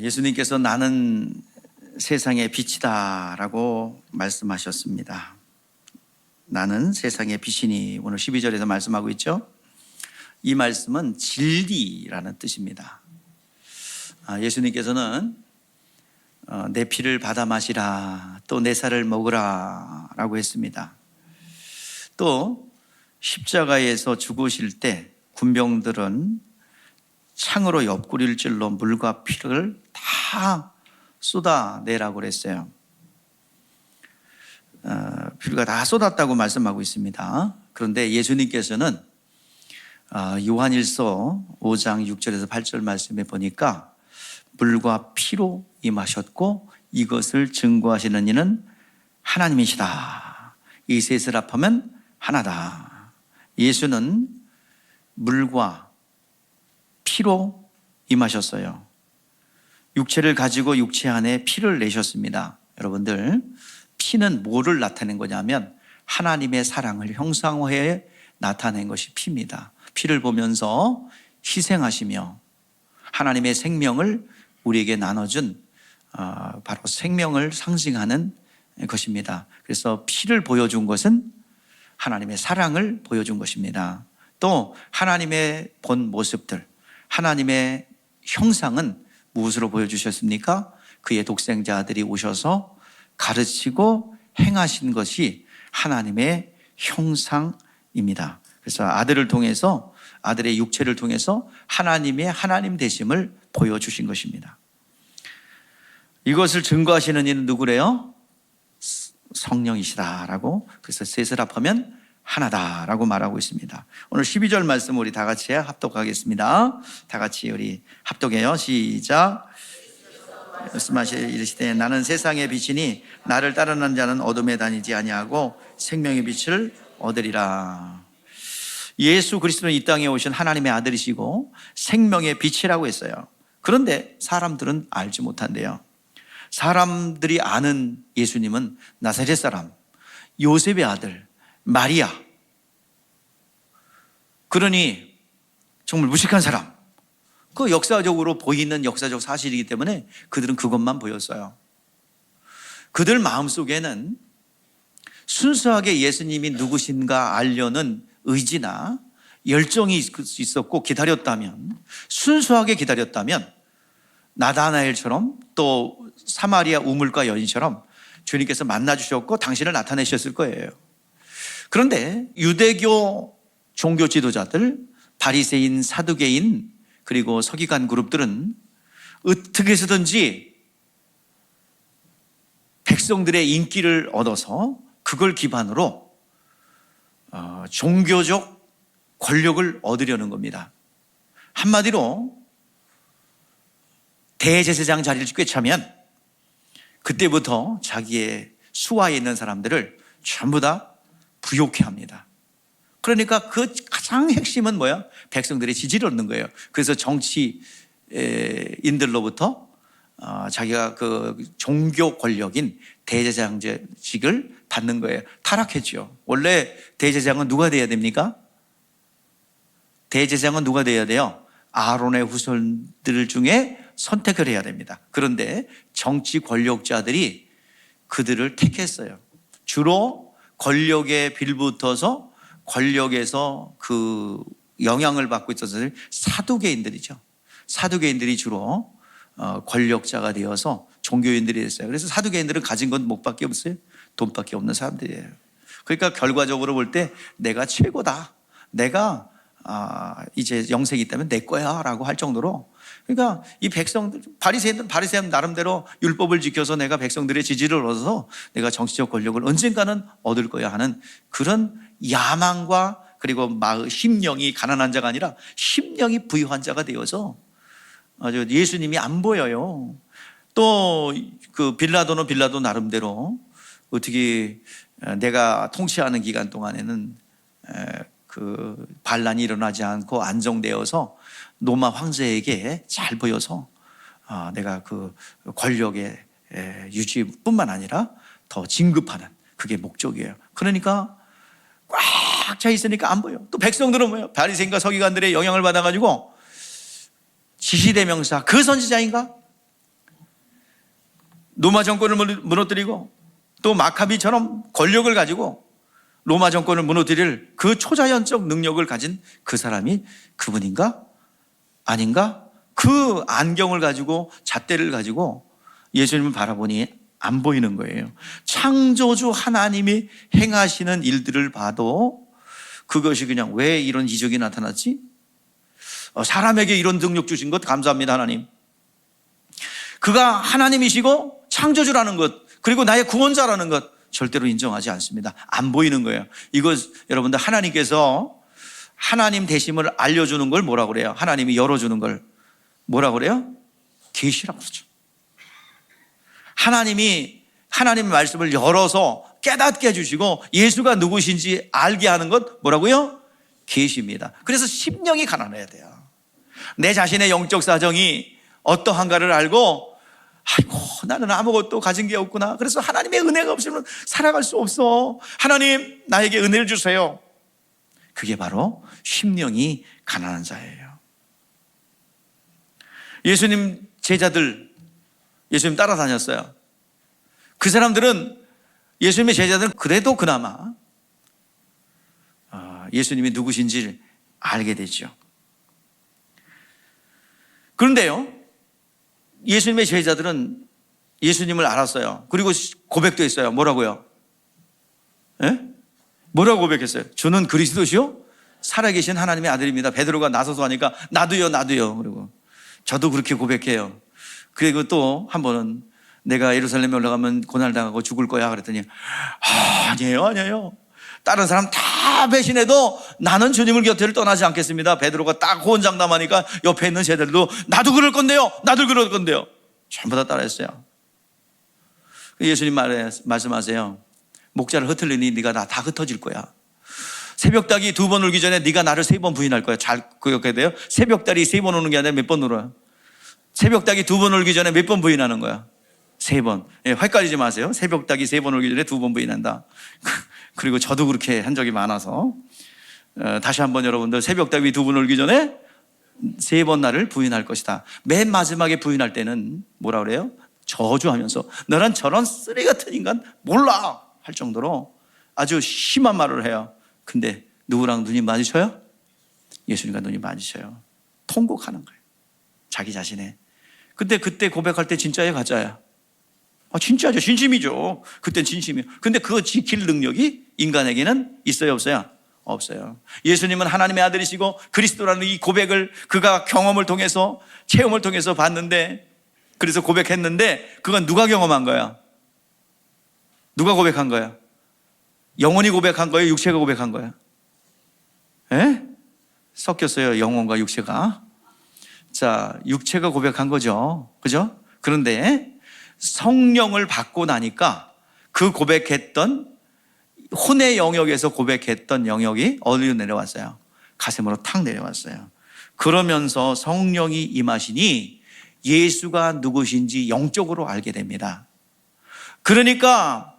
예수님께서 나는 세상의 빛이다 라고 말씀하셨습니다. 나는 세상의 빛이니 오늘 12절에서 말씀하고 있죠. 이 말씀은 진리라는 뜻입니다. 예수님께서는 내 피를 받아 마시라, 또 내 살을 먹으라 라고 했습니다. 또 십자가에서 죽으실 때 군병들은 창으로 옆구리를 찔러 물과 피를 다 쏟아내라고 그랬어요. 피가 다 쏟았다고 말씀하고 있습니다. 그런데 예수님께서는 요한일서 5장 6절에서 8절 말씀에 보니까 물과 피로 임하셨고 이것을 증거하시는 이는 하나님이시다. 이 셋을 합하면 하나다. 예수는 물과 피로 임하셨어요. 육체를 가지고 육체 안에 피를 내셨습니다. 여러분들, 피는 뭐를 나타낸 거냐면 하나님의 사랑을 형상화해 나타낸 것이 피입니다. 피를 보면서 희생하시며 하나님의 생명을 우리에게 나눠준 바로 생명을 상징하는 것입니다. 그래서 피를 보여준 것은 하나님의 사랑을 보여준 것입니다. 또 하나님의 본 모습들, 하나님의 형상은 무엇으로 보여주셨습니까? 그의 독생자 아들이 오셔서 가르치고 행하신 것이 하나님의 형상입니다. 그래서 아들을 통해서, 아들의 육체를 통해서 하나님의 하나님 되심을 보여주신 것입니다. 이것을 증거하시는 이는 누구래요? 성령이시다라고, 그래서 셋을 합하면 하나다라고 말하고 있습니다. 오늘 12절 말씀 우리 다 같이 합독하겠습니다. 다 같이 우리 합독해요. 시작. 말씀하시 이르시되 나는 세상의 빛이니 나를 따르는 자는 어둠에 다니지 아니하고 생명의 빛을 얻으리라. 예수 그리스도는 이 땅에 오신 하나님의 아들이시고 생명의 빛이라고 했어요. 그런데 사람들은 알지 못한대요. 사람들이 아는 예수님은 나사렛 사람, 요셉의 아들 마리아, 그러니 정말 무식한 사람, 그 역사적으로 보이는 역사적 사실이기 때문에 그들은 그것만 보였어요. 그들 마음속에는 순수하게 예수님이 누구신가 알려는 의지나 열정이 있었고 기다렸다면, 순수하게 기다렸다면 나다나엘처럼 또 사마리아 우물가 여인처럼 주님께서 만나주셨고 당신을 나타내셨을 거예요. 그런데 유대교 종교 지도자들, 바리새인, 사두개인, 그리고 서기관 그룹들은 어떻게 해서든지 백성들의 인기를 얻어서 그걸 기반으로 종교적 권력을 얻으려는 겁니다. 한마디로 대제사장 자리를 꿰차면 그때부터 자기의 수하에 있는 사람들을 전부 다 부욕해 합니다. 그러니까 그 가장 핵심은 뭐야? 백성들의 지지를 얻는 거예요. 그래서 정치인들로부터 자기가 그 종교 권력인 대제사장직을 받는 거예요. 타락했죠. 원래 대제사장은 누가 돼야 됩니까? 대제사장은 누가 돼야 돼요? 아론의 후손들 중에 선택을 해야 됩니다. 그런데 정치 권력자들이 그들을 택했어요. 주로 권력에 빌붙어서 권력에서 그 영향을 받고 있어서 사두개인들이죠. 사두개인들이 주로 권력자가 되어서 종교인들이 됐어요. 그래서 사두개인들은 가진 건 뭐밖에 없어요? 돈밖에 없는 사람들이에요. 그러니까 결과적으로 볼 때 내가 최고다, 내가 이제 영생이 있다면 내 거야 라고 할 정도로, 그러니까 이 백성들, 바리새인 나름대로 율법을 지켜서 내가 백성들의 지지를 얻어서 내가 정치적 권력을 언젠가는 얻을 거야 하는 그런 야망과, 그리고 심령이 가난한 자가 아니라 심령이 부유한 자가 되어서 예수님이 안 보여요. 또 그 빌라도는 빌라도 나름대로 어떻게 내가 통치하는 기간 동안에는 그 반란이 일어나지 않고 안정되어서 로마 황제에게 잘 보여서 내가 그 권력의 유지뿐만 아니라 더 진급하는, 그게 목적이에요. 그러니까 꽉 차 있으니까 안 보여. 또 백성들은 뭐예요? 바리새인과 서기관들의 영향을 받아가지고 지시대명사, 그 선지자인가? 로마 정권을 무너뜨리고 또 마카비처럼 권력을 가지고 로마 정권을 무너뜨릴 그 초자연적 능력을 가진 그 사람이 그분인가? 아닌가? 그 안경을 가지고 잣대를 가지고 예수님을 바라보니 안 보이는 거예요. 창조주 하나님이 행하시는 일들을 봐도 그것이 그냥 왜 이런 이적이 나타났지? 사람에게 이런 능력 주신 것 감사합니다, 하나님. 그가 하나님이시고 창조주라는 것, 그리고 나의 구원자라는 것 절대로 인정하지 않습니다. 안 보이는 거예요. 이거 여러분들 하나님께서 하나님 되심을 알려주는 걸 뭐라고 그래요? 하나님이 열어주는 걸 뭐라고 그래요? 계시라고 그러죠. 하나님이 하나님의 말씀을 열어서 깨닫게 해주시고 예수가 누구신지 알게 하는 것 뭐라고요? 계시입니다. 그래서 심령이 가난해야 돼요. 내 자신의 영적 사정이 어떠한가를 알고 아이고 나는 아무것도 가진 게 없구나. 그래서 하나님의 은혜가 없으면 살아갈 수 없어. 하나님 나에게 은혜를 주세요. 그게 바로 심령이 가난한 자예요. 예수님 제자들 예수님 따라다녔어요. 그 사람들은 예수님의 제자들은 그래도 그나마 예수님이 누구신지 알게 되죠. 그런데요, 예수님의 제자들은 예수님을 알았어요. 그리고 고백도 했어요. 뭐라고요? 예? 뭐라고 고백했어요? 주는 그리스도시요? 살아계신 하나님의 아들입니다. 베드로가 나서서 하니까 나도요. 그리고 저도 그렇게 고백해요. 그리고 또 한 번은 내가 예루살렘에 올라가면 고난당하고 죽을 거야 그랬더니 아니에요. 다른 사람 다 배신해도 나는 주님을 곁을 떠나지 않겠습니다. 베드로가 딱 호언장담하니까 옆에 있는 제자들도 나도 그럴 건데요. 전부 다 따라했어요. 예수님 말씀하세요. 목자를 흩으리니 네가 나 다 흩어질 거야. 새벽닭이 2번 울기 전에 네가 나를 3번 부인할 거야. 잘 기억해야 돼요. 새벽닭이 3번 우는 게 아니라 몇 번 울어요? 새벽닭이 2번 울기 전에 몇 번 부인하는 거야? 3번. 예, 헷갈리지 마세요. 새벽닭이 3번 울기 전에 2번 부인한다. 그리고 저도 그렇게 한 적이 많아서 다시 한번 여러분들 새벽닭이 2번 울기 전에 3번 나를 부인할 것이다. 맨 마지막에 부인할 때는 뭐라 그래요? 저주하면서 너는 저런 쓰레기 같은 인간 몰라 할 정도로 아주 심한 말을 해요. 근데 누구랑 눈이 마주쳐요? 예수님과 눈이 마주쳐요. 통곡하는 거예요. 자기 자신의. 근데 그때 고백할 때 진짜예요, 가짜야? 진짜죠. 진심이죠. 그땐 진심이에요. 근데 그거 지킬 능력이 인간에게는 있어요, 없어요? 없어요. 예수님은 하나님의 아들이시고 그리스도라는 이 고백을 그가 경험을 통해서 체험을 통해서 봤는데 그래서 고백했는데 그건 누가 경험한 거야? 누가 고백한 거야? 영혼이 고백한 거예요? 육체가 고백한 거야? 예? 섞였어요. 영혼과 육체가. 자, 육체가 고백한 거죠. 그죠? 그런데 성령을 받고 나니까 그 고백했던 혼의 영역에서 고백했던 영역이 어디로 내려왔어요? 가슴으로 탁 내려왔어요. 그러면서 성령이 임하시니 예수가 누구신지 영적으로 알게 됩니다. 그러니까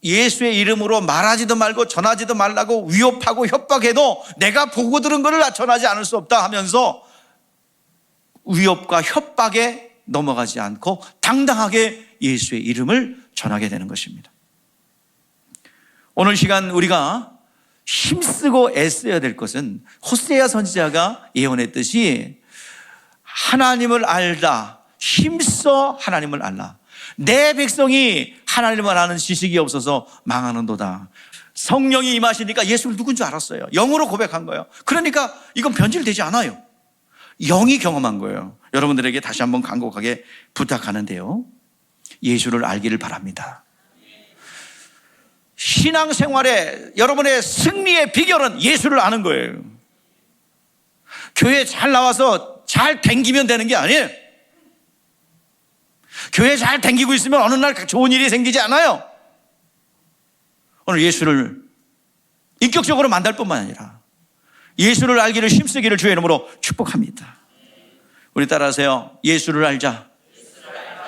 예수의 이름으로 말하지도 말고 전하지도 말라고 위협하고 협박해도 내가 보고 들은 것을 전하지 않을 수 없다 하면서 위협과 협박에 넘어가지 않고 당당하게 예수의 이름을 전하게 되는 것입니다. 오늘 시간 우리가 힘쓰고 애써야 될 것은 호세아 선지자가 예언했듯이 하나님을 알다, 힘써 하나님을 알라. 내 백성이 하나님을 아는 지식이 없어서 망하는도다. 성령이 임하시니까 예수를 누군 줄 알았어요. 영으로 고백한 거예요. 그러니까 이건 변질되지 않아요. 영이 경험한 거예요. 여러분들에게 다시 한번 간곡하게 부탁하는데요, 예수를 알기를 바랍니다. 신앙생활에 여러분의 승리의 비결은 예수를 아는 거예요. 교회 잘 나와서 잘 댕기면 되는 게 아니에요. 교회 잘 댕기고 있으면 어느 날 좋은 일이 생기지 않아요. 오늘 예수를 인격적으로 만날 뿐만 아니라 예수를 알기를 힘쓰기를 주의 이름으로 축복합니다. 우리 따라하세요. 예수를 알자.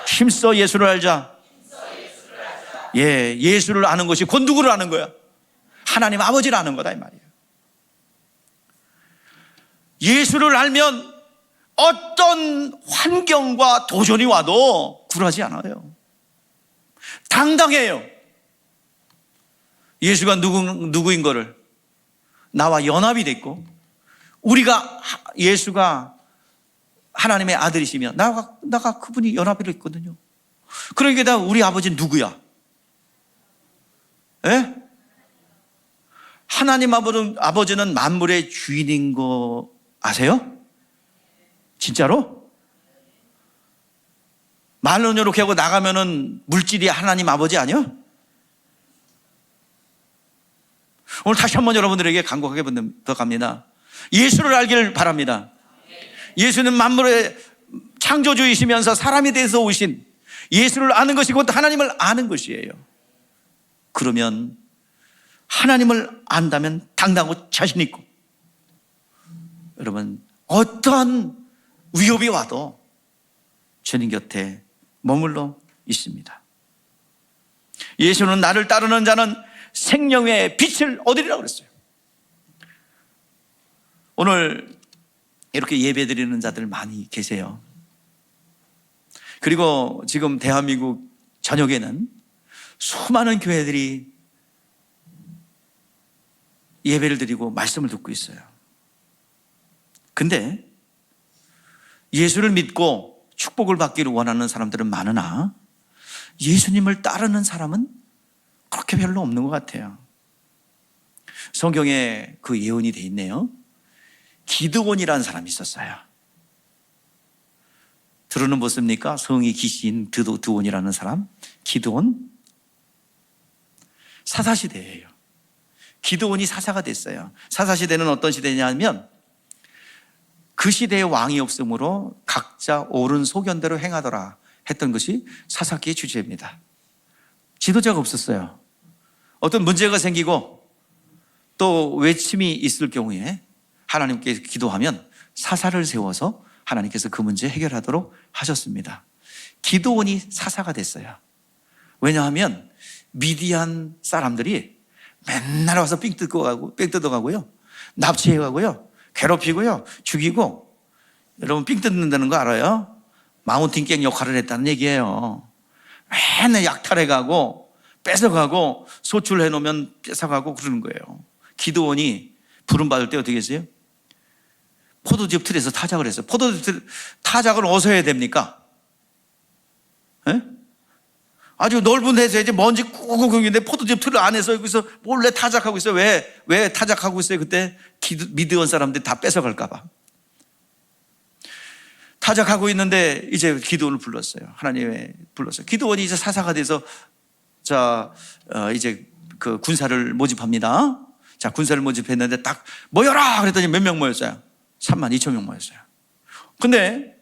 힘써 예수를 알자. 예, 예수를 아는 것이 곧 누구를 아는 거야? 하나님 아버지를 아는 거다 이 말이에요. 예수를 알면 어떤 환경과 도전이 와도 굴하지 않아요. 당당해요. 예수가 누구인 거를 나와 연합이 됐고, 예수가 하나님의 아들이시면 나가 그분이 연합이 됐거든요. 그러니까 우리 아버지는 누구야? 예? 하나님 아버지는 만물의 주인인 거 아세요? 진짜로? 말로 이렇게 하고 나가면은 물질이 하나님 아버지 아니야? 오늘 다시 한번 여러분들에게 간곡하게 부탁합니다. 예수를 알기를 바랍니다. 예수는 만물의 창조주이시면서 사람이 돼서 오신 예수를 아는 것이 곧 하나님을 아는 것이에요. 그러면 하나님을 안다면 당당하고 자신 있고, 여러분 어떠한 위협이 와도 주님 곁에 머물러 있습니다. 예수는 나를 따르는 자는 생명의 빛을 얻으리라고 그랬어요. 오늘 이렇게 예배드리는 자들 많이 계세요. 그리고 지금 대한민국 전역에는 수많은 교회들이 예배를 드리고 말씀을 듣고 있어요. 근데 예수를 믿고 축복을 받기를 원하는 사람들은 많으나 예수님을 따르는 사람은 그렇게 별로 없는 것 같아요. 성경에 그 예언이 돼 있네요. 기드온이라는 사람이 있었어요. 들어는 보십니까? 성이 기신 드온이라는 사람. 기드온. 사사시대예요. 기드온이 사사가 됐어요. 사사시대는 어떤 시대냐면 그 시대에 왕이 없으므로 각자 옳은 소견대로 행하더라 했던 것이 사사기의 주제입니다. 지도자가 없었어요. 어떤 문제가 생기고 또 외침이 있을 경우에 하나님께 기도하면 사사를 세워서 하나님께서 그 문제 해결하도록 하셨습니다. 기드온이 사사가 됐어요. 왜냐하면 미디안 사람들이 맨날 와서 삥 뜯어가고요, 납치해가고요, 괴롭히고요, 죽이고. 여러분 삥 뜯는다는 거 알아요? 마운틴갱 역할을 했다는 얘기예요. 맨날 약탈해가고 뺏어가고 소출해 놓으면 뺏어가고 그러는 거예요. 기드온이 부름받을 때 어떻게 했어요? 포도즙 틀에서 타작을 했어요. 포도즙 타작을 어디서 해야 됩니까? 에? 아주 넓은 데서 이제 먼지 꾹꾹 있는데 포도즙 틀 안에서 여기서 몰래 타작하고 있어요. 왜 타작하고 있어요? 그때 미드온 사람들이 다 뺏어갈까봐. 타작하고 있는데 이제 기드온을 불렀어요. 하나님의 불렀어요. 기드온이 이제 사사가 돼서 이제 그 군사를 모집합니다. 자, 군사를 모집했는데 딱 모여라! 그랬더니 몇 명 모였어요? 32,000명 모였어요. 근데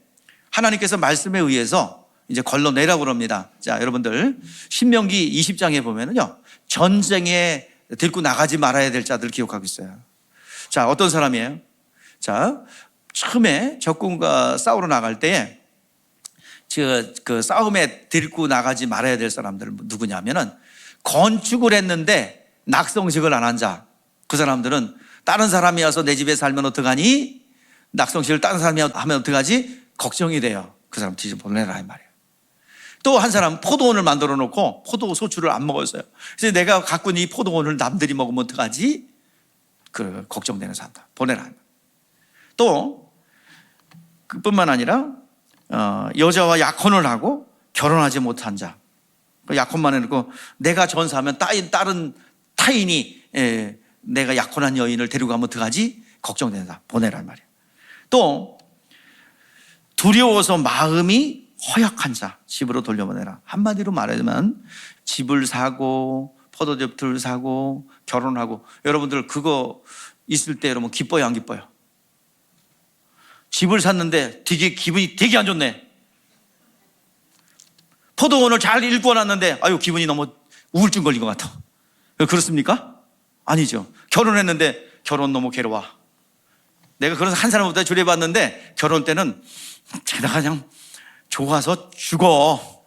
하나님께서 말씀에 의해서 이제 걸러내라고 그럽니다. 자, 여러분들 신명기 20장에 보면은요, 전쟁에 들고 나가지 말아야 될 자들 기록하고 있어요. 자, 어떤 사람이에요? 자, 처음에 적군과 싸우러 나갈 때에 그 싸움에 들고 나가지 말아야 될 사람들은 누구냐면은 건축을 했는데 낙성식을 안 한 자. 그 사람들은 다른 사람이 와서 내 집에 살면 어떡하니? 낙성식을 다른 사람이 하면 어떡하지? 걱정이 돼요. 그 사람 뒤집어 보내라 이 말이에요. 또 한 사람 포도원을 만들어 놓고 포도 소출을 안 먹었어요. 그래서 내가 갖고 있는 이 포도원을 남들이 먹으면 어떡하지? 그 걱정되는 사람들 보내라. 또 그뿐만 아니라 여자와 약혼을 하고 결혼하지 못한 자, 약혼만 해놓고 내가 전사하면 다른 타인이 내가 약혼한 여인을 데리고 가면 어떡하지? 걱정된다. 보내란 말이에요. 또 두려워서 마음이 허약한 자 집으로 돌려보내라. 한마디로 말하자면 집을 사고 포도즙을 사고 결혼하고, 여러분들 그거 있을 때 여러분 기뻐요 안 기뻐요? 집을 샀는데 되게 기분이 되게 안 좋네. 포도원을 잘 일궈놨는데 아유 기분이 너무 우울증 걸린 것 같아. 그렇습니까? 아니죠. 결혼했는데 결혼 너무 괴로워. 내가 그런 한 사람보다 주례받는데 결혼 때는 게다가 그냥 좋아서 죽어.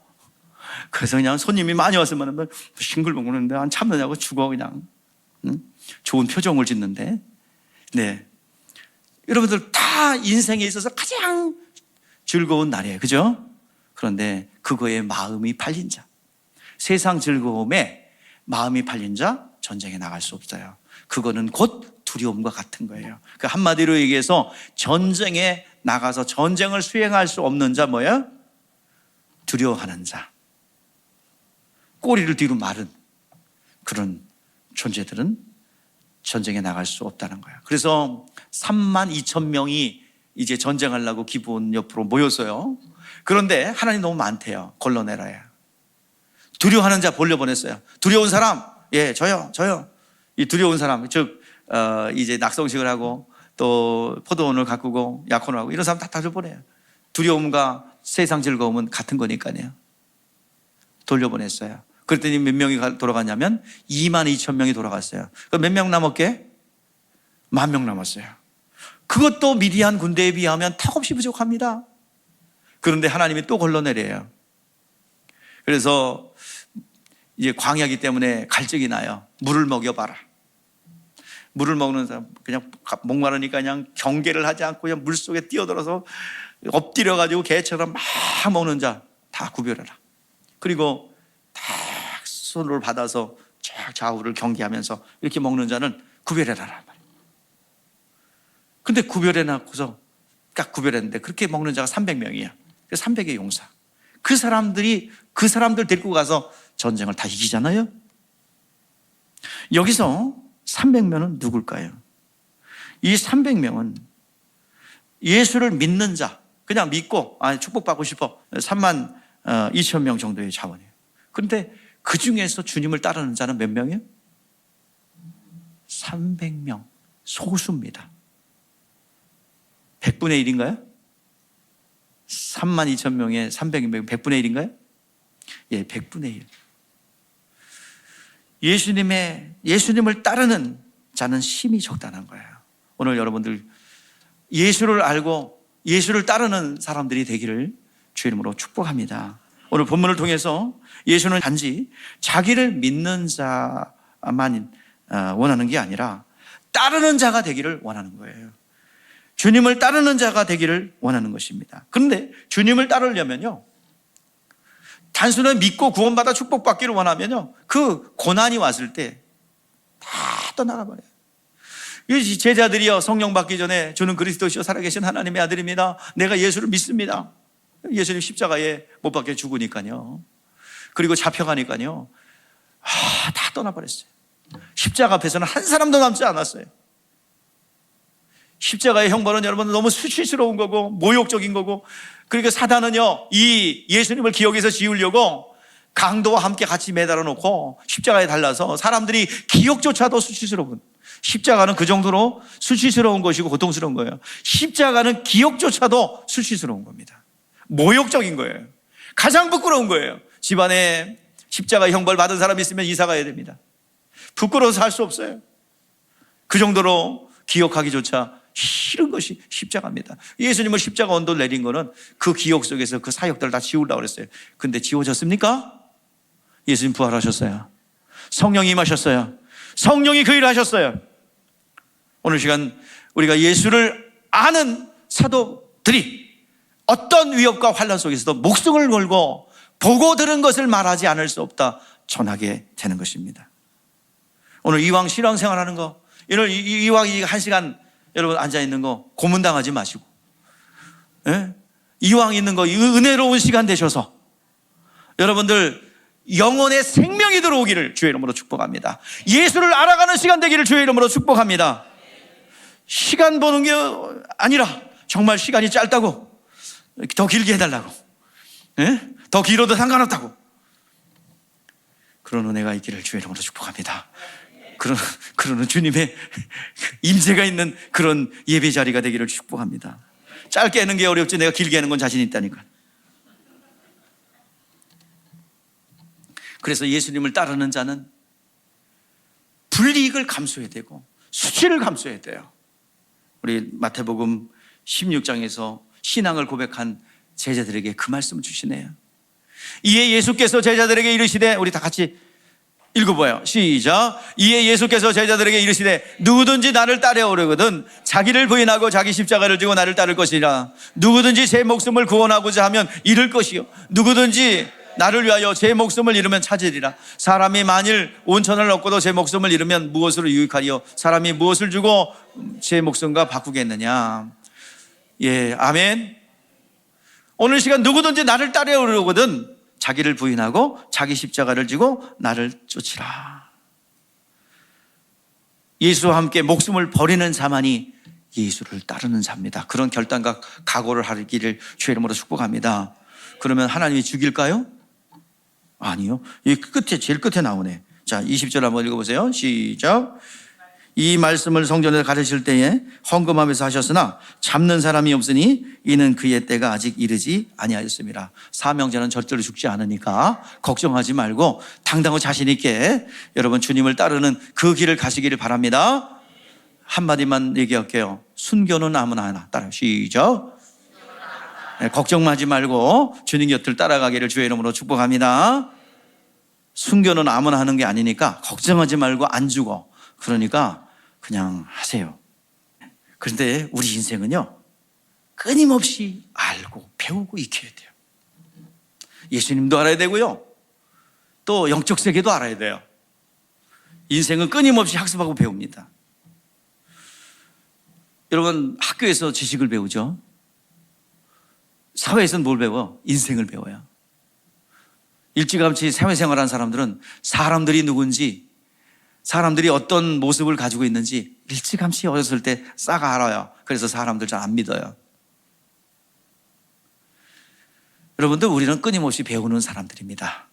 그래서 그냥 손님이 많이 왔으면 싱글벙글했는데 안 참느냐고 죽어 그냥. 응? 좋은 표정을 짓는데. 네, 여러분들 다 인생에 있어서 가장 즐거운 날이에요. 그죠? 그런데 그거에 마음이 팔린 자, 세상 즐거움에 마음이 팔린 자 전쟁에 나갈 수 없어요. 그거는 곧 두려움과 같은 거예요. 그 한마디로 얘기해서 전쟁에 나가서 전쟁을 수행할 수 없는 자 뭐야? 두려워하는 자. 꼬리를 뒤로 마른 그런 존재들은 전쟁에 나갈 수 없다는 거예요. 그래서 32,000명이 이제 전쟁하려고 기브온 옆으로 모였어요. 그런데 하나님 너무 많대요. 걸러내라요. 두려워하는 자 벌려보냈어요. 두려운 사람, 예, 저요. 이 두려운 사람, 즉 이제 낙성식을 하고 또 포도원을 가꾸고 약혼을 하고 이런 사람 다 돌려보내요. 두려움과 세상 즐거움은 같은 거니까요. 돌려보냈어요. 그랬더니 몇 명이 돌아갔냐면 22,000명이 돌아갔어요. 그럼 몇 명 남았게? 10,000명 남았어요. 그것도 미디안 군대에 비하면 턱없이 부족합니다. 그런데 하나님이 또 걸러내려요. 그래서 이제 광야기 때문에 갈증이 나요. 물을 먹여봐라. 물을 먹는 사람 그냥 목마르니까 그냥 경계를 하지 않고 그냥 물속에 뛰어들어서 엎드려가지고 개처럼 막 먹는 자 다 구별해라. 그리고 다 손을 받아서 쫙 좌우를 경계하면서 이렇게 먹는 자는 구별해라. 근데 구별해놓고서 딱 구별했는데 그렇게 먹는 자가 300명이야. 300의 용사. 그 사람들 데리고 가서 전쟁을 다 이기잖아요. 여기서 300명은 누굴까요? 이 300명은 예수를 믿는 자, 그냥 믿고 축복받고 싶어 32,000명 정도의 자원이에요. 그런데 그 중에서 주님을 따르는 자는 몇 명이에요? 300명, 소수입니다. 100분의 1인가요? 32,000명에 300명, 100분의 1인가요? 예, 100분의 1. 예수님을 따르는 자는 심히 적다는 거예요. 오늘 여러분들 예수를 알고 예수를 따르는 사람들이 되기를 주의 이름으로 축복합니다. 오늘 본문을 통해서 예수는 단지 자기를 믿는 자만 원하는 게 아니라 따르는 자가 되기를 원하는 거예요. 주님을 따르는 자가 되기를 원하는 것입니다. 그런데 주님을 따르려면요, 단순히 믿고 구원받아 축복받기를 원하면요, 그 고난이 왔을 때 다 떠나가버려요. 이 제자들이요, 성령 받기 전에 주는 그리스도시요 살아계신 하나님의 아들입니다. 내가 예수를 믿습니다. 예수님 십자가에 못 박혀 죽으니까요. 그리고 잡혀가니까요, 다 떠나버렸어요. 십자가 앞에서는 한 사람도 남지 않았어요. 십자가의 형벌은 여러분 너무 수치스러운 거고 모욕적인 거고, 그러니까 사단은요, 이 예수님을 기억해서 지우려고 강도와 함께 같이 매달아 놓고 십자가에 달라서 사람들이 기억조차도 수치스러운, 십자가는 그 정도로 수치스러운 것이고 고통스러운 거예요. 십자가는 기억조차도 수치스러운 겁니다. 모욕적인 거예요. 가장 부끄러운 거예요. 집안에 십자가 형벌 받은 사람이 있으면 이사 가야 됩니다. 부끄러워서 살 수 없어요. 그 정도로 기억하기조차 싫은 것이 십자가입니다. 예수님을 십자가 언도 내린 거는 그 기억 속에서 그 사역들을 다 지우려고 그랬어요. 근데 지워졌습니까? 예수님 부활하셨어요. 성령이 임하셨어요. 성령이 그 일을 하셨어요. 오늘 시간 우리가 예수를 아는 사도들이 어떤 위협과 환난 속에서도 목숨을 걸고 보고 들은 것을 말하지 않을 수 없다 전하게 되는 것입니다. 오늘 이왕 신앙생활하는 거, 이왕 이 1시간 여러분 앉아있는 거 고문당하지 마시고, 예? 이왕 있는 거 은혜로운 시간 되셔서 여러분들 영혼의 생명이 들어오기를 주의 이름으로 축복합니다. 예수를 알아가는 시간 되기를 주의 이름으로 축복합니다. 시간 보는 게 아니라 정말 시간이 짧다고 더 길게 해달라고, 예? 더 길어도 상관없다고, 그런 은혜가 있기를 주의 이름으로 축복합니다. 그러는 주님의 임재가 있는 그런 예배 자리가 되기를 축복합니다. 짧게 하는 게 어렵지 내가 길게 하는 건 자신이 있다니까. 그래서 예수님을 따르는 자는 불이익을 감수해야 되고 수치를 감수해야 돼요. 우리 마태복음 16장에서 신앙을 고백한 제자들에게 그 말씀을 주시네요. 이에 예수께서 제자들에게 이르시되, 우리 다 같이 읽어봐요. 시작. 이에 예수께서 제자들에게 이르시되, 누구든지 나를 따라오려거든 자기를 부인하고 자기 십자가를 지고 나를 따를 것이라. 누구든지 제 목숨을 구원하고자 하면 잃을 것이요, 누구든지 나를 위하여 제 목숨을 잃으면 찾으리라. 사람이 만일 온 천을 얻고도 제 목숨을 잃으면 무엇으로 유익하리요? 사람이 무엇을 주고 제 목숨과 바꾸겠느냐? 예, 아멘. 오늘 시간 누구든지 나를 따르려거든 자기를 부인하고 자기 십자가를 지고 나를 쫓으라. 예수와 함께 목숨을 버리는 자만이 예수를 따르는 자입니다. 그런 결단과 각오를 하기를 주의 이름으로 축복합니다. 그러면 하나님이 죽일까요? 아니요. 이 끝에, 제일 끝에 나오네. 자, 20절 한번 읽어보세요. 시작. 이 말씀을 성전에서 가르칠 때에 헌금하면서 하셨으나 잡는 사람이 없으니 이는 그의 때가 아직 이르지 아니하였습니다. 사명자는 절대로 죽지 않으니까 걱정하지 말고 당당하고 자신 있게 여러분 주님을 따르는 그 길을 가시기를 바랍니다. 한마디만 얘기할게요. 순교는 아무나 하나 따라 시작. 네, 걱정하지 말고 주님 곁을 따라가기를 주의 이름으로 축복합니다. 순교는 아무나 하는 게 아니니까 걱정하지 말고 안 죽어. 그러니까 그냥 하세요. 그런데 우리 인생은요, 끊임없이 알고 배우고 익혀야 돼요. 예수님도 알아야 되고요, 또 영적 세계도 알아야 돼요. 인생은 끊임없이 학습하고 배웁니다. 여러분, 학교에서 지식을 배우죠. 사회에서는 뭘 배워? 인생을 배워요. 일찌감치 사회생활하는 사람들은 사람들이 누군지, 사람들이 어떤 모습을 가지고 있는지 일찌감치 어렸을 때 싹 알아요. 그래서 사람들 잘 안 믿어요. 여러분들, 우리는 끊임없이 배우는 사람들입니다.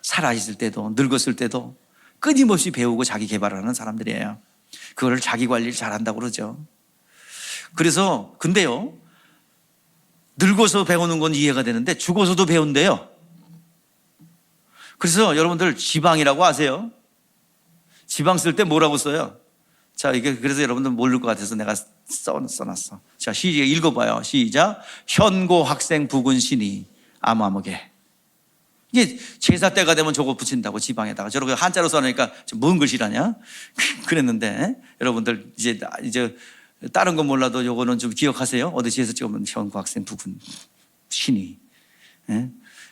살아있을 때도 늙었을 때도 끊임없이 배우고 자기 개발하는 사람들이에요. 그거를 자기 관리를 잘한다고 그러죠. 그래서 근데요, 늙어서 배우는 건 이해가 되는데 죽어서도 배운대요. 그래서 여러분들 지방이라고 아세요? 지방 쓸 때 뭐라고 써요? 자, 이게 그래서 여러분들 모를 것 같아서 내가 써놨어. 자, 시작 읽어봐요. 시작. 현고 학생 부군 신이 아무아무개. 이게 제사 때가 되면 저거 붙인다고 지방에다가. 저렇게 한자로 써놓으니까 뭔 글씨라냐? 그랬는데 여러분들 이제 다른 건 몰라도 요거는 좀 기억하세요. 어디에서 찍으면 현고 학생 부군 신이. 예?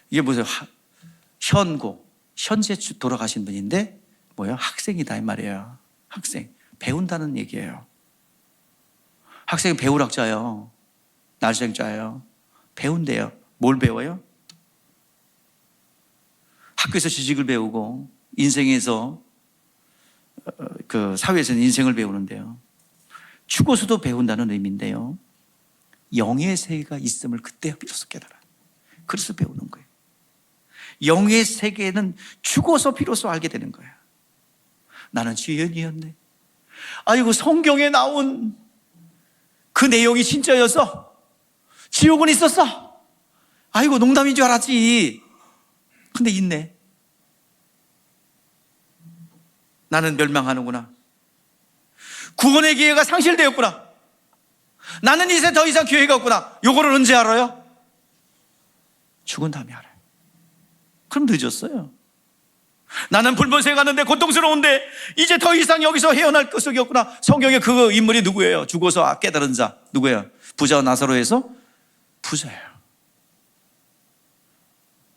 이게 뭐죠? 현고, 현재 돌아가신 분인데 뭐예요? 학생이다 이 말이에요. 학생, 배운다는 얘기예요. 학생은 배울 학자예요. 날생자예요. 배운대요. 뭘 배워요? 학교에서 지식을 배우고 인생에서 그 사회에서는 인생을 배우는데요. 죽어서도 배운다는 의미인데요. 영의 세계가 있음을 그때 비로소 깨달아요. 그래서 배우는 거예요. 영의 세계는 죽어서 비로소 알게 되는 거예요. 나는 지연이었네. 아이고, 성경에 나온 그 내용이 진짜였어. 지옥은 있었어. 아이고, 농담인 줄 알았지. 근데 있네. 나는 멸망하는구나. 구원의 기회가 상실되었구나. 나는 이제 더 이상 기회가 없구나. 요거를 언제 알아요? 죽은 다음에 알아요. 그럼 늦었어요. 나는 불못에 가는데 고통스러운데 이제 더 이상 여기서 헤어날 것이 없구나. 성경에 그 인물이 누구예요? 죽어서 깨달은 자 누구예요? 부자와 나사로에서 부자예요.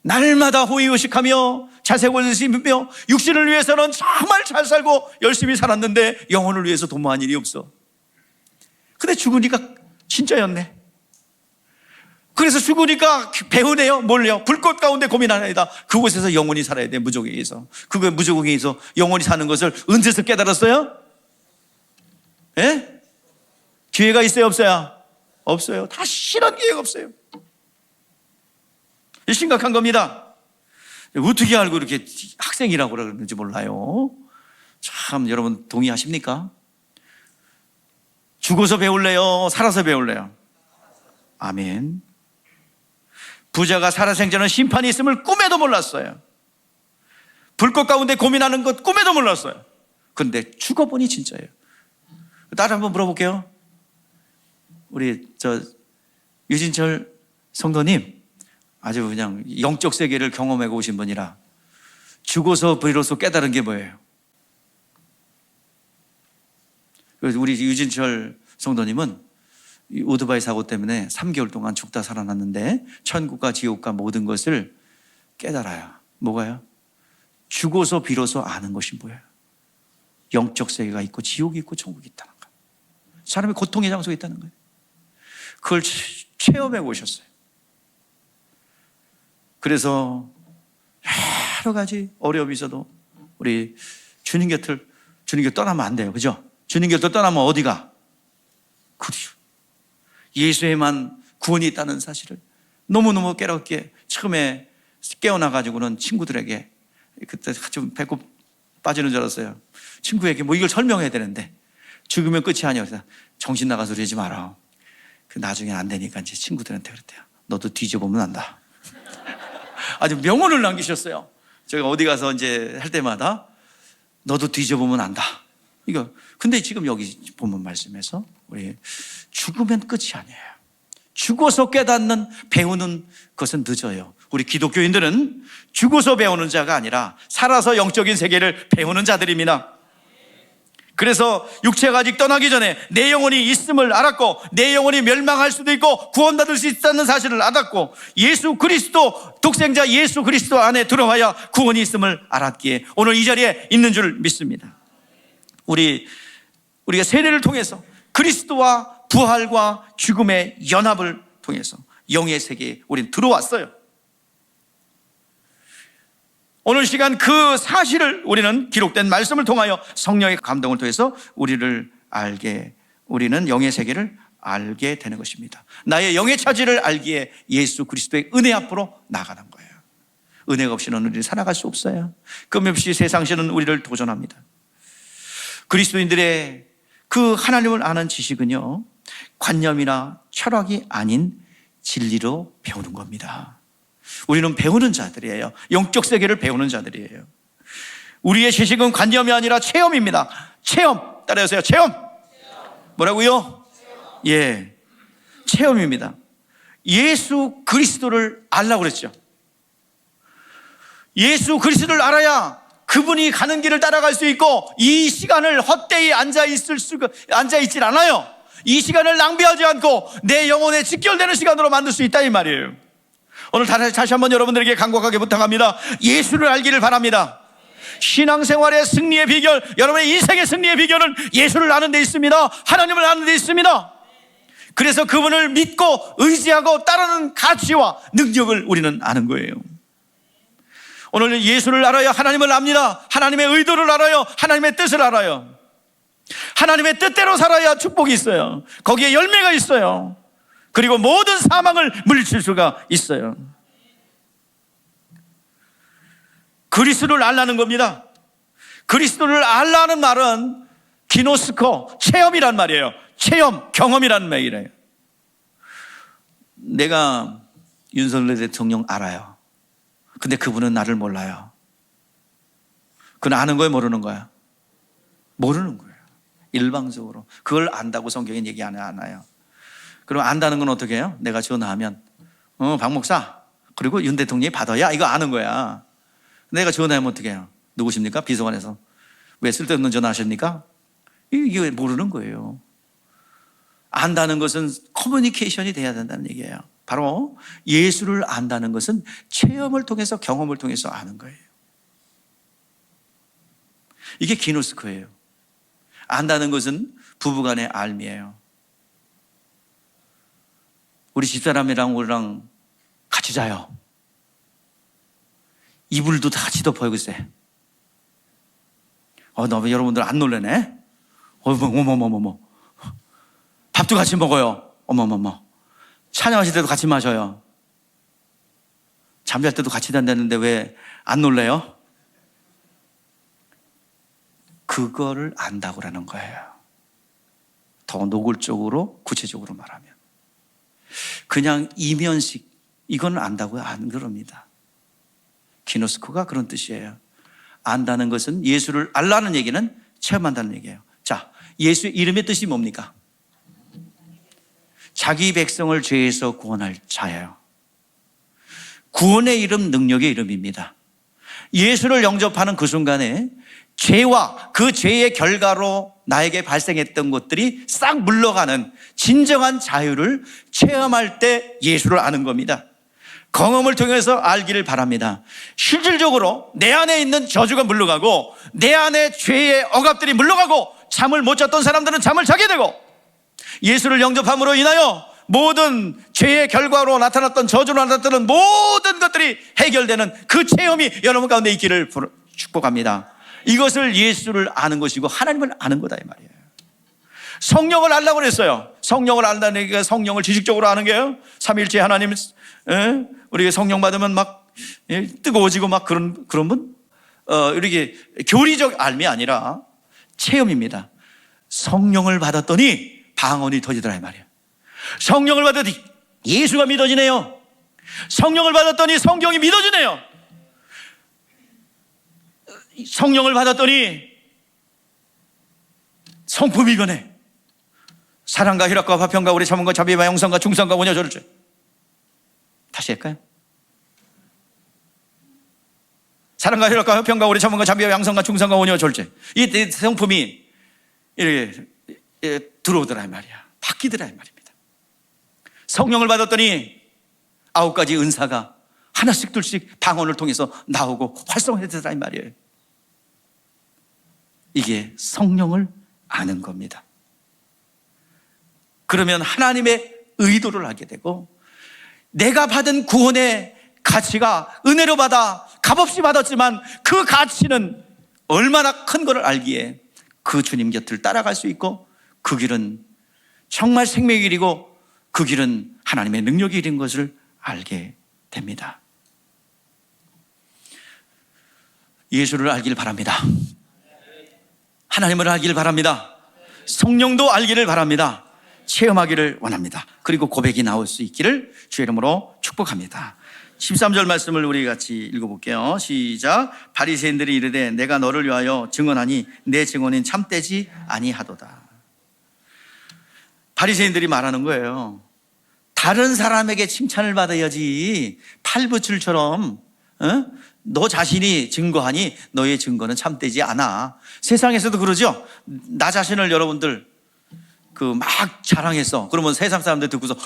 날마다 호의호식하며 자색월심이며 육신을 위해서는 정말 잘 살고 열심히 살았는데 영혼을 위해서 도모한 일이 없어. 근데 죽으니까 진짜였네. 그래서 죽으니까 배우네요. 뭘요? 불꽃 가운데 고민하나이다. 그곳에서 영원히 살아야 돼. 무조공에서. 그거 무조공에서 영원히 사는 것을 언제서 깨달았어요? 예? 기회가 있어요? 없어요? 없어요. 다시는 기회가 없어요. 심각한 겁니다. 어떻게 알고 이렇게 학생이라고 그러는지 몰라요. 참, 여러분 동의하십니까? 죽어서 배울래요? 살아서 배울래요? 아멘. 부자가 살아생전은 심판이 있음을 꿈에도 몰랐어요. 불꽃 가운데 고민하는 것 꿈에도 몰랐어요. 그런데 죽어보니 진짜예요. 다른 한번 물어볼게요. 우리 유진철 성도님, 아주 그냥 영적 세계를 경험해 오신 분이라 죽어서 비로소 깨달은 게 뭐예요? 우리 유진철 성도님은 오토바이 사고 때문에 3개월 동안 죽다 살아났는데 천국과 지옥과 모든 것을 깨달아요. 뭐가요? 죽어서 비로소 아는 것이 뭐예요? 영적 세계가 있고 지옥이 있고 천국이 있다는 거예요. 사람이 고통의 장소에 있다는 거예요. 그걸 체험해 보셨어요. 그래서 여러 가지 어려움이 있어도 우리 주님 곁을 떠나면 안 돼요. 그죠? 주님 곁을 떠나면 어디가? 그리요. 예수에만 구원이 있다는 사실을 너무너무 깨닫게 처음에 깨어나가지고는 친구들에게 그때 좀 배꼽 빠지는 줄 알았어요. 친구에게 뭐 이걸 설명해야 되는데 죽으면 끝이 아니야. 그래서 정신 나가서 그러지 마라. 그 나중에 안 되니까 이제 친구들한테 그랬대요. 너도 뒤져보면 안다. 아주 명언을 남기셨어요. 제가 어디 가서 이제 할 때마다 너도 뒤져보면 안다. 이거. 근데 지금 여기 보면 말씀에서 우리 죽으면 끝이 아니에요. 죽어서 깨닫는 배우는 것은 늦어요. 우리 기독교인들은 죽어서 배우는 자가 아니라 살아서 영적인 세계를 배우는 자들입니다. 그래서 육체가 아직 떠나기 전에 내 영혼이 있음을 알았고 내 영혼이 멸망할 수도 있고 구원받을 수 있다는 사실을 알았고 예수 그리스도 독생자 예수 그리스도 안에 들어와야 구원이 있음을 알았기에 오늘 이 자리에 있는 줄 믿습니다. 우리가 세례를 통해서 그리스도와 부활과 죽음의 연합을 통해서 영의 세계에 우리는 들어왔어요. 오늘 시간 그 사실을 우리는 기록된 말씀을 통하여 성령의 감동을 통해서 우리는 영의 세계를 알게 되는 것입니다. 나의 영의 차지를 알기에 예수 그리스도의 은혜 앞으로 나가는 거예요. 은혜가 없이는 우리는 살아갈 수 없어요. 끊임없이 세상신은 우리를 도전합니다. 그리스도인들의 그 하나님을 아는 지식은요, 관념이나 철학이 아닌 진리로 배우는 겁니다. 우리는 배우는 자들이에요. 영적 세계를 배우는 자들이에요. 우리의 지식은 관념이 아니라 체험입니다. 체험. 따라하세요. 체험. 뭐라고요? 예, 체험입니다. 예수 그리스도를 알라고 그랬죠. 예수 그리스도를 알아야 그분이 가는 길을 따라갈 수 있고 이 시간을 헛되이 앉아있질 않아요. 이 시간을 낭비하지 않고 내 영혼에 직결되는 시간으로 만들 수 있다 이 말이에요. 오늘 다시 한번 여러분들에게 간곡하게 부탁합니다. 예수를 알기를 바랍니다. 신앙생활의 승리의 비결, 여러분의 인생의 승리의 비결은 예수를 아는 데 있습니다. 하나님을 아는 데 있습니다. 그래서 그분을 믿고 의지하고 따르는 가치와 능력을 우리는 아는 거예요. 오늘 예수를 알아야 하나님을 압니다. 하나님의 의도를 알아요. 하나님의 뜻을 알아요. 하나님의 뜻대로 살아야 축복이 있어요. 거기에 열매가 있어요. 그리고 모든 사망을 물리칠 수가 있어요. 그리스도를 알라는 겁니다. 그리스도를 알라는 말은 기노스코, 체험이란 말이에요. 체험, 경험이란 말이에요. 내가 윤석열 대통령 알아요. 근데 그분은 나를 몰라요. 그건 아는 거예요, 모르는 거야? 모르는 거예요. 일방적으로. 그걸 안다고 성경에 얘기 안 해요. 그럼 안다는 건 어떻게 해요? 내가 전화하면 박 목사 그리고 윤 대통령이 받아야 이거 아는 거야. 내가 전화하면 어떻게 해요? 누구십니까? 비서관에서 왜 쓸데없는 전화하십니까? 이게 모르는 거예요. 안다는 것은 커뮤니케이션이 돼야 된다는 얘기예요. 바로 예수를 안다는 것은 체험을 통해서 경험을 통해서 아는 거예요. 이게 기노스코예요. 안다는 것은 부부간의 알미예요. 우리 집사람이랑 우리랑 같이 자요. 이불도 다 같이 덮어요, 글쎄. 너 여러분들 안 놀래네? 어머머머머머. 밥도 같이 먹어요. 어머머머. 찬양하실 때도 같이 마셔요. 잠잘 때도 같이 잔다는데 왜 안 놀래요? 그거를 안다고라는 거예요. 더 노골적으로 구체적으로 말하면. 그냥 이면식, 이건 안다고요? 안 그럽니다. 기노스코가 그런 뜻이에요. 안다는 것은 예수를 알라는 얘기는 체험한다는 얘기예요. 자, 예수의 이름의 뜻이 뭡니까? 자기 백성을 죄에서 구원할 자예요. 구원의 이름, 능력의 이름입니다. 예수를 영접하는 그 순간에 죄와 그 죄의 결과로 나에게 발생했던 것들이 싹 물러가는 진정한 자유를 체험할 때 예수를 아는 겁니다. 경험을 통해서 알기를 바랍니다. 실질적으로 내 안에 있는 저주가 물러가고 내 안에 죄의 억압들이 물러가고 잠을 못 잤던 사람들은 잠을 자게 되고 예수를 영접함으로 인하여 모든 죄의 결과로 나타났던 저주로 나타났던 모든 것들이 해결되는 그 체험이 여러분 가운데 있기를 축복합니다. 이것을 예수를 아는 것이고 하나님을 아는 거다 이 말이에요. 성령을 알라고 그랬어요. 성령을 안다는 게 성령을 지식적으로 아는 게요. 삼위일체 하나님, 우리가 성령 받으면 막 뜨거워지고 막 그런 분, 이렇게 교리적 알미 아니라 체험입니다. 성령을 받았더니 방언이 터지더라 이 말이에요. 성령을 받았더니 예수가 믿어지네요. 성령을 받았더니 성경이 믿어지네요. 성령을 받았더니 성품이 변해. 사랑과 희락과 화평과 오래 참음과 자비와 영성과 충성과 온유와 절제. 다시 할까요? 사랑과 희락과 화평과 오래 참음과 자비와 양성과 충성과 온유와 절제. 이 성품이 이렇게 들어오더라 이 말이야. 바뀌더라 이 말입니다. 성령을 받았더니 9가지 은사가 하나씩 둘씩 방언을 통해서 나오고 활성화되더라 이 말이에요. 이게 성령을 아는 겁니다. 그러면 하나님의 의도를 알게 되고 내가 받은 구원의 가치가 은혜로 받아 값없이 받았지만 그 가치는 얼마나 큰 것을 알기에 그 주님 곁을 따라갈 수 있고 그 길은 정말 생명의 길이고 그 길은 하나님의 능력의 길인 것을 알게 됩니다. 예수를 알길 바랍니다. 하나님을 알길 바랍니다. 성령도 알기를 바랍니다. 체험하기를 원합니다. 그리고 고백이 나올 수 있기를 주의 이름으로 축복합니다. 13절 말씀을 우리 같이 읽어볼게요. 시작. 바리새인들이 이르되 내가 너를 위하여 증언하니 내 증언인 참되지 아니하도다. 바리새인들이 말하는 거예요. 다른 사람에게 칭찬을 받아야지 팔부출처럼 너 자신이 증거하니 너의 증거는 참되지 않아. 세상에서도 그러죠. 나 자신을 여러분들 막 자랑해서 그러면 세상 사람들 듣고서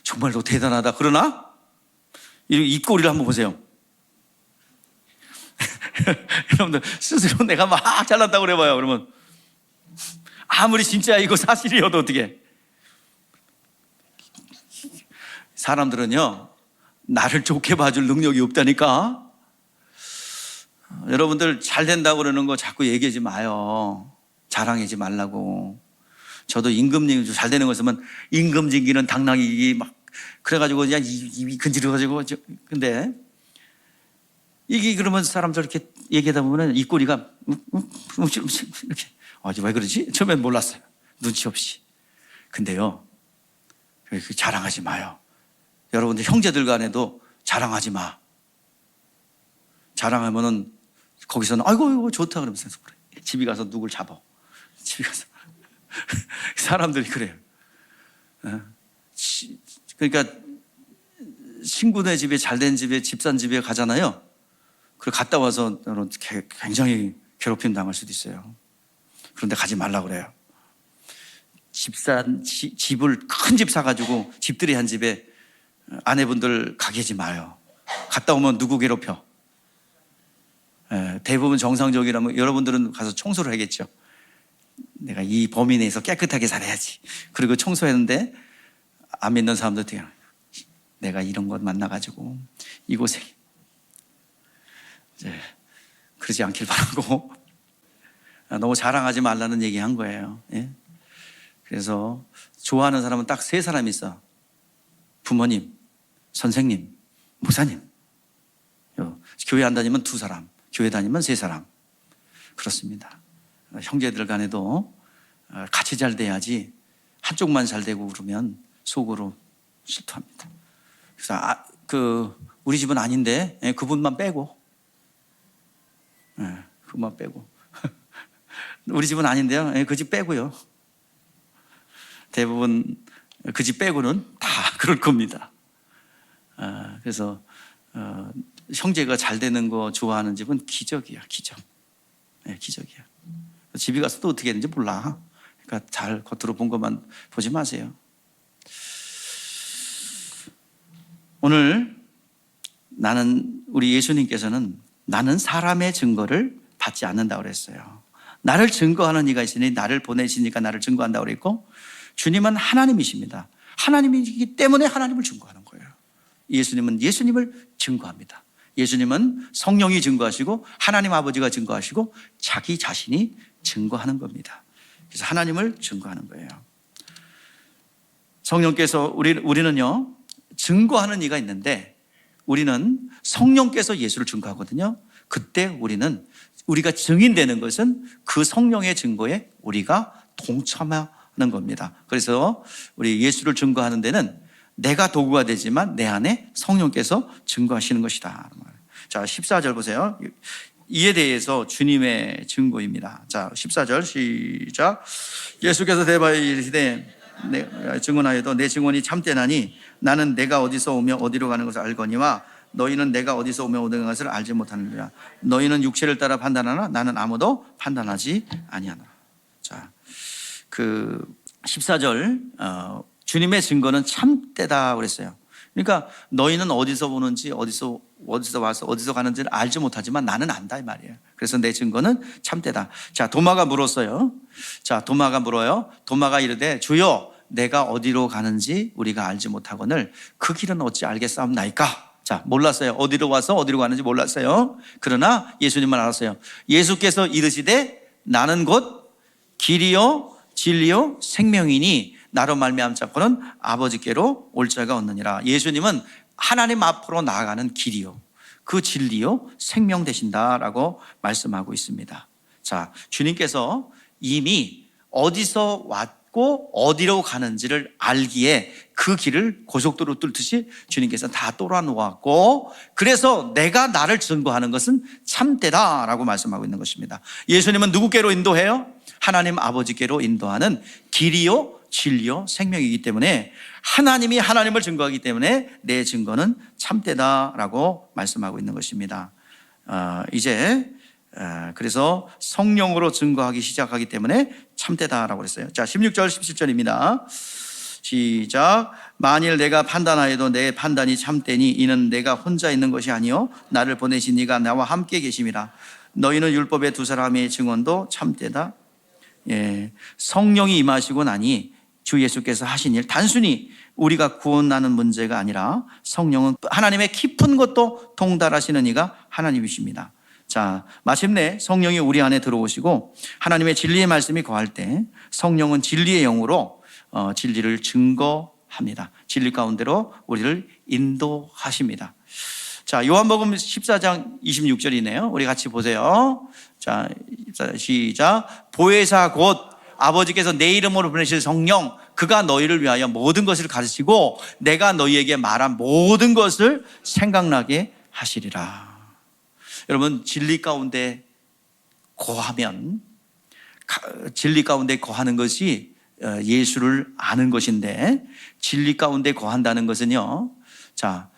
정말 너 대단하다 그러나 이 꼴을 한번 보세요. 여러분들 스스로 내가 막 잘났다고 그래봐요. 그러면 아무리 진짜 이거 사실이어도 어떻게 사람들은요 나를 좋게 봐줄 능력이 없다니까. 여러분들 잘 된다고 그러는 거 자꾸 얘기하지 마요. 자랑하지 말라고. 저도 임금님이 잘 되는 거 있으면 임금진기는 당나귀 막 그래가지고 그냥 입이 근질러가지고 근데 이게 그러면 사람들 이렇게 얘기하다 보면 입꼬리가 이렇게 왜 그러지? 처음엔 몰랐어요. 눈치 없이. 근데요 자랑하지 마요. 여러분들 형제들 간에도 자랑하지 마. 자랑하면은 거기서는 아이고 좋다 그러면서 그래. 집에 가서 누굴 잡아. 집에 가서 사람들이 그래요. 그러니까 친구네 집에 잘된 집에 집산 집에 가잖아요. 그리고 갔다 와서 굉장히 괴롭힘 당할 수도 있어요. 그런데 가지 말라 그래요. 집을 큰 집 사가지고 집들이 한 집에 아내분들 가게 하지 마요. 갔다 오면 누구 괴롭혀? 대부분 정상적이라면 여러분들은 가서 청소를 하겠죠. 내가 이 범위 내에서 깨끗하게 살아야지. 그리고 청소했는데 안 믿는 사람들 어떻게 내가 이런 것 만나가지고 이곳에 이제 그러지 않길 바라고 너무 자랑하지 말라는 얘기 한 거예요. 예? 그래서 좋아하는 사람은 딱 3사람이 있어. 부모님, 선생님, 목사님. 교회 안 다니면 2사람, 교회 다니면 3사람. 그렇습니다. 형제들 간에도 같이 잘 돼야지 한쪽만 잘 되고 그러면 속으로 실토합니다. 그래서 우리 집은 아닌데 그분만 빼고 그분만 빼고 우리 집은 아닌데요. 그 집 빼고요. 대부분 그 집 빼고는 다 그럴 겁니다. 그래서 형제가 잘 되는 거 좋아하는 집은 기적이야. 기적. 기적이야. 집에 가서 또 어떻게 했는지 몰라. 그러니까 잘 겉으로 본 것만 보지 마세요. 오늘 우리 예수님께서는 나는 사람의 증거를 받지 않는다고 그랬어요. 나를 증거하는 이가 있으니 나를 보내시니까 나를 증거한다고 그랬고, 주님은 하나님이십니다. 하나님이기 때문에 하나님을 증거하는 거예요. 예수님은 예수님을 증거합니다. 예수님은 성령이 증거하시고 하나님 아버지가 증거하시고 자기 자신이 증거하는 겁니다. 그래서 하나님을 증거하는 거예요. 성령께서 우리는요 증거하는 이가 있는데, 우리는 성령께서 예수를 증거하거든요. 그때 우리가 증인되는 것은 그 성령의 증거에 우리가 동참하는 겁니다. 그래서 우리 예수를 증거하는 데는 내가 도구가 되지만 내 안에 성령께서 증거하시는 것이다. 자, 14절 보세요. 이에 대해서 주님의 증거입니다. 자, 14절 시작. 예수께서 대바에 이르시되 증언하여도 내 증언이 참되나니 나는 내가 어디서 오며 어디로 가는 것을 알거니와 너희는 내가 어디서 오며 어디로 가는 것을 알지 못하느니라. 너희는 육체를 따라 판단하나 나는 아무도 판단하지 아니하노라. 자, 14절 주님의 증거는 참되다 그랬어요. 그러니까 너희는 어디서 오는지 어디서 와서 어디서 가는지를 알지 못하지만 나는 안다 이 말이에요. 그래서 내 증거는 참되다. 자, 도마가 물었어요. 자, 도마가 물어요. 도마가 이르되 주여 내가 어디로 가는지 우리가 알지 못하거늘 그 길은 어찌 알겠사옵나이까. 자, 몰랐어요. 어디로 와서 어디로 가는지 몰랐어요. 그러나 예수님만 알았어요. 예수께서 이르시되 나는 곧 길이요 진리요 생명이니 나로 말미암지 않고는 아버지께로 올 자가 없느니라. 예수님은 하나님 앞으로 나아가는 길이요 그 진리요 생명 되신다라고 말씀하고 있습니다. 자, 주님께서 이미 어디서 왔고 어디로 가는지를 알기에 그 길을 고속도로 뚫듯이 주님께서 다 뚫어놓았고, 그래서 내가 나를 증거하는 것은 참되다라고 말씀하고 있는 것입니다. 예수님은 누구께로 인도해요? 하나님 아버지께로 인도하는 길이요 진리요 생명이기 때문에 하나님이 하나님을 증거하기 때문에 내 증거는 참되다라고 말씀하고 있는 것입니다. 그래서 성령으로 증거하기 시작하기 때문에 참되다라고 했어요. 자, 16절 17절입니다. 시작. 만일 내가 판단하여도 내 판단이 참되니 이는 내가 혼자 있는 것이 아니요 나를 보내신 이가 나와 함께 계심이라. 너희는 율법의 두 사람의 증언도 참되다. 예, 성령이 임하시고 나니 주 예수께서 하신 일, 단순히 우리가 구원하는 문제가 아니라 성령은 하나님의 깊은 것도 통달하시는 이가 하나님이십니다. 자, 마침내 성령이 우리 안에 들어오시고 하나님의 진리의 말씀이 거할 때 성령은 진리의 영으로 진리를 증거합니다. 진리 가운데로 우리를 인도하십니다. 자, 요한복음 14장 26절이네요. 우리 같이 보세요. 자, 시작. 보혜사 곧 아버지께서 내 이름으로 보내실 성령, 그가 너희를 위하여 모든 것을 가르치고 내가 너희에게 말한 모든 것을 생각나게 하시리라. 여러분, 진리 가운데 거하면, 진리 가운데 거하는 것이 예수를 아는 것인데, 진리 가운데 거한다는 것은요, 자,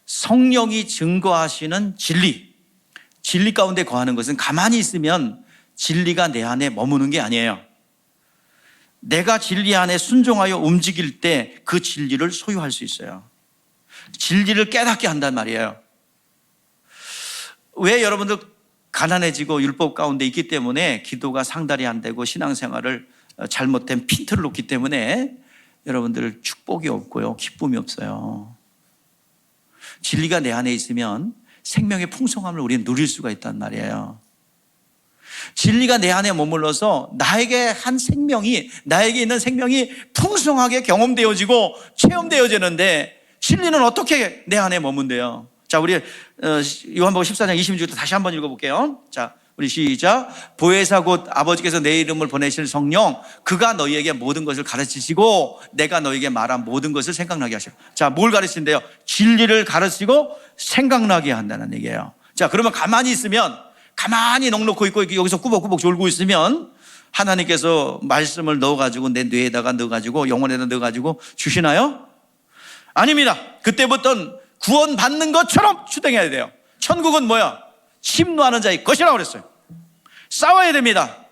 성령이 증거하시는 진리 가운데 거하는 것은 가만히 있으면 진리가 내 안에 머무는 게 아니에요. 내가 진리 안에 순종하여 움직일 때 그 진리를 소유할 수 있어요. 진리를 깨닫게 한단 말이에요. 왜 여러분들 가난해지고 율법 가운데 있기 때문에 기도가 상달이 안 되고 신앙생활을 잘못된 핀트를 놓기 때문에 여러분들 축복이 없고요, 기쁨이 없어요. 진리가 내 안에 있으면 생명의 풍성함을 우리는 누릴 수가 있단 말이에요. 진리가 내 안에 머물러서 나에게 있는 생명이 풍성하게 경험되어지고 체험되어지는데, 진리는 어떻게 내 안에 머문대요? 자, 우리 요한복음 14장 26절 다시 한번 읽어볼게요. 자, 우리 시작. 보혜사 곧 아버지께서 내 이름을 보내실 성령, 그가 너희에게 모든 것을 가르치시고 내가 너희에게 말한 모든 것을 생각나게 하시고. 자, 뭘 가르치는데요? 진리를 가르치고 생각나게 한다는 얘기예요. 자, 그러면 가만히 있으면, 가만히 넋놓고 있고 여기서 꾸벅꾸벅 졸고 있으면 하나님께서 말씀을 넣어가지고 내 뇌에다가 넣어가지고 영혼에다 넣어가지고 주시나요? 아닙니다. 그때부터는 구원받는 것처럼 주장해야 돼요. 천국은 뭐야? 침노하는 자의 것이라고 그랬어요. 싸워야 됩니다.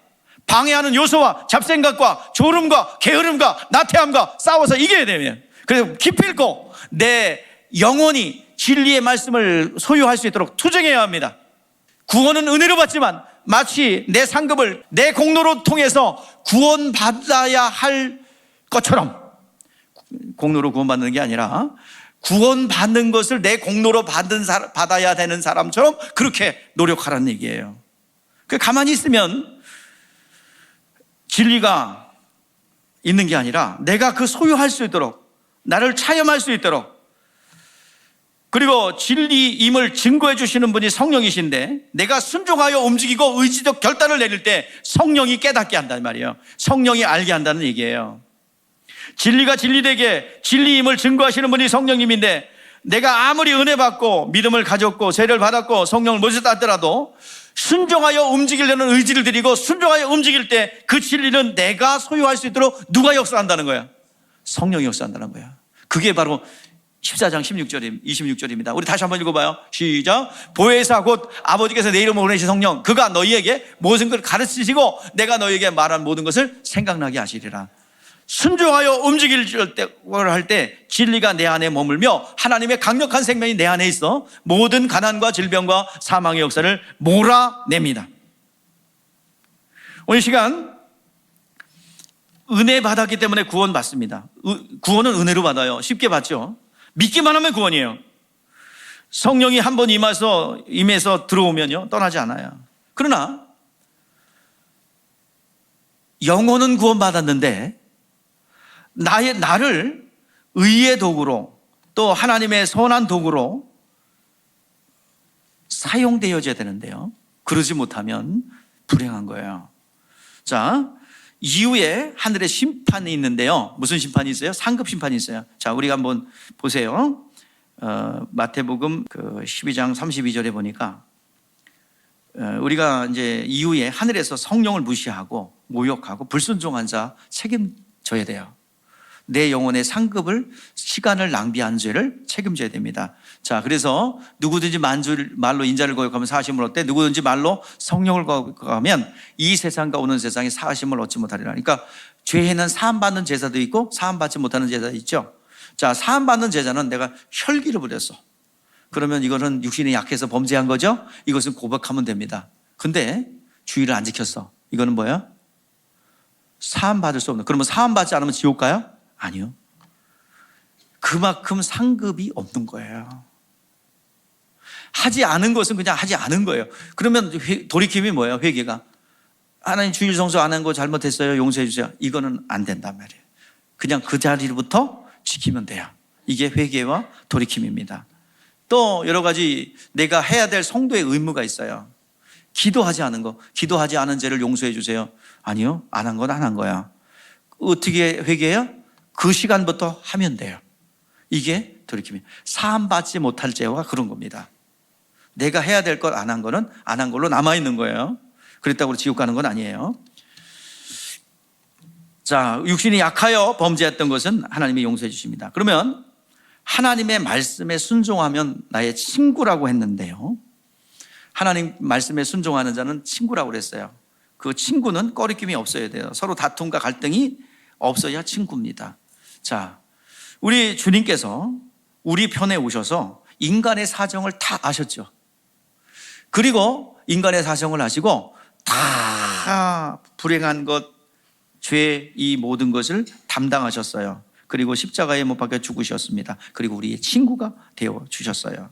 방해하는 요소와 잡생각과 졸음과 게으름과 나태함과 싸워서 이겨야 됩니다. 그래서 기필코 내 영원히 진리의 말씀을 소유할 수 있도록 투쟁해야 합니다. 구원은 은혜로 받지만 마치 내 상급을 내 공로로 통해서 구원받아야 할 것처럼, 공로로 구원받는 게 아니라 구원받는 것을 내 공로로 받아야 되는 사람처럼 그렇게 노력하라는 얘기예요. 가만히 있으면 진리가 있는 게 아니라 내가 그 소유할 수 있도록, 나를 체험할 수 있도록, 그리고 진리임을 증거해 주시는 분이 성령이신데 내가 순종하여 움직이고 의지적 결단을 내릴 때 성령이 깨닫게 한단 말이에요. 성령이 알게 한다는 얘기예요. 진리가 진리되게 진리임을 증거하시는 분이 성령님인데 내가 아무리 은혜 받고 믿음을 가졌고 세례를 받았고 성령을 모셨다 하더라도 순종하여 움직이려는 의지를 드리고 순종하여 움직일 때 그 진리는 내가 소유할 수 있도록 누가 역사한다는 거야? 성령이 역사한다는 거야. 그게 바로 14장 26절입니다. 우리 다시 한번 읽어봐요. 시작. 보혜사 곧 아버지께서 내 이름으로 보내신 성령, 그가 너희에게 모든 것을 가르치시고 내가 너희에게 말한 모든 것을 생각나게 하시리라. 순종하여 움직일 할 때 진리가 내 안에 머물며 하나님의 강력한 생명이 내 안에 있어 모든 가난과 질병과 사망의 역사를 몰아냅니다. 오늘 시간 은혜 받았기 때문에 구원 받습니다. 구원은 은혜로 받아요. 쉽게 받죠. 믿기만 하면 구원이에요. 성령이 한 번 임해서 들어오면요 떠나지 않아요. 그러나 영혼은 구원받았는데 나를 의의 도구로 또 하나님의 선한 도구로 사용되어져야 되는데요, 그러지 못하면 불행한 거예요. 자, 이후에 하늘에 심판이 있는데요. 무슨 심판이 있어요? 상급 심판이 있어요. 자, 우리가 한번 보세요. 마태복음 12장 32절에 보니까 우리가 이제 이후에 하늘에서 성령을 무시하고 모욕하고 불순종한 자 책임져야 돼요. 내 영혼의 상급을, 시간을 낭비한 죄를 책임져야 됩니다. 자, 그래서 누구든지 말로 인자를 거역하면 사하심을 얻되 누구든지 말로 성령을 거역하면 이 세상과 오는 세상에 사하심을 얻지 못하리라. 그러니까 죄에는 사함받는 제사도 있고 사함받지 못하는 제사도 있죠. 자, 사함받는 제사는 내가 혈기를 부렸어. 그러면 이거는 육신이 약해서 범죄한 거죠. 이것은 고백하면 됩니다. 근데 주의를 안 지켰어. 이거는 뭐야? 사함받을 수 없는. 그러면 사함받지 않으면 지옥 가요? 아니요. 그만큼 상급이 없는 거예요. 하지 않은 것은 그냥 하지 않은 거예요. 그러면 돌이킴이 뭐예요? 회개가. 하나님 주일 성수 안 한 거 잘못했어요. 용서해 주세요. 이거는 안 된단 말이에요. 그냥 그 자리부터 지키면 돼요. 이게 회개와 돌이킴입니다. 또 여러 가지 내가 해야 될 성도의 의무가 있어요. 기도하지 않은 거, 기도하지 않은 죄를 용서해 주세요. 아니요, 안 한 건 안 한 거야. 어떻게 회개해요? 그 시간부터 하면 돼요. 이게 돌이킴이에요. 사함받지 못할 죄와 그런 겁니다. 내가 해야 될 것 안 한 거는 안 한 걸로 남아있는 거예요. 그랬다고 지옥 가는 건 아니에요. 자, 육신이 약하여 범죄했던 것은 하나님이 용서해 주십니다. 그러면 하나님의 말씀에 순종하면 나의 친구라고 했는데요, 하나님 말씀에 순종하는 자는 친구라고 그랬어요. 그 친구는 꺼리낌이 없어야 돼요. 서로 다툼과 갈등이 없어야 친구입니다. 자, 우리 주님께서 우리 편에 오셔서 인간의 사정을 다 아셨죠. 그리고 인간의 사정을 아시고 다 불행한 것, 죄, 이 모든 것을 담당하셨어요. 그리고 십자가에 못 박혀 죽으셨습니다. 그리고 우리의 친구가 되어 주셨어요.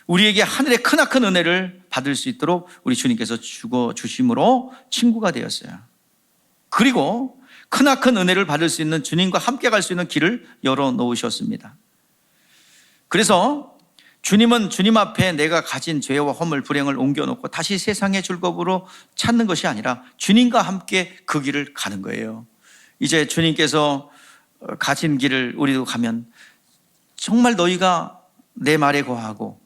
우리에게 하늘의 크나큰 은혜를 받을 수 있도록 우리 주님께서 죽어 주심으로 친구가 되었어요. 그리고 크나큰 은혜를 받을 수 있는 주님과 함께 갈 수 있는 길을 열어놓으셨습니다. 그래서 주님은 주님 앞에 내가 가진 죄와 허물, 불행을 옮겨놓고 다시 세상의 즐거움으로 찾는 것이 아니라 주님과 함께 그 길을 가는 거예요. 이제 주님께서 가진 길을 우리도 가면 정말 너희가 내 말에 거하고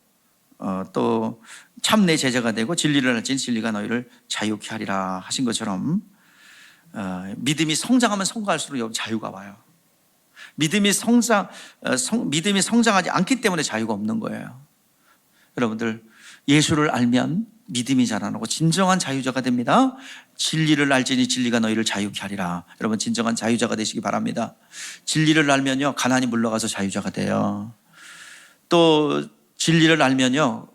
또 참 내 제자가 되고 진리를 알진 진리가 너희를 자유케 하리라 하신 것처럼 믿음이 성장하면 성장할수록 자유가 와요. 믿음이 성장하지 않기 때문에 자유가 없는 거예요. 여러분들, 예수를 알면 믿음이 자라나고 진정한 자유자가 됩니다. 진리를 알지니 진리가 너희를 자유케 하리라. 여러분, 진정한 자유자가 되시기 바랍니다. 진리를 알면요, 가난이 물러가서 자유자가 돼요. 또 진리를 알면요,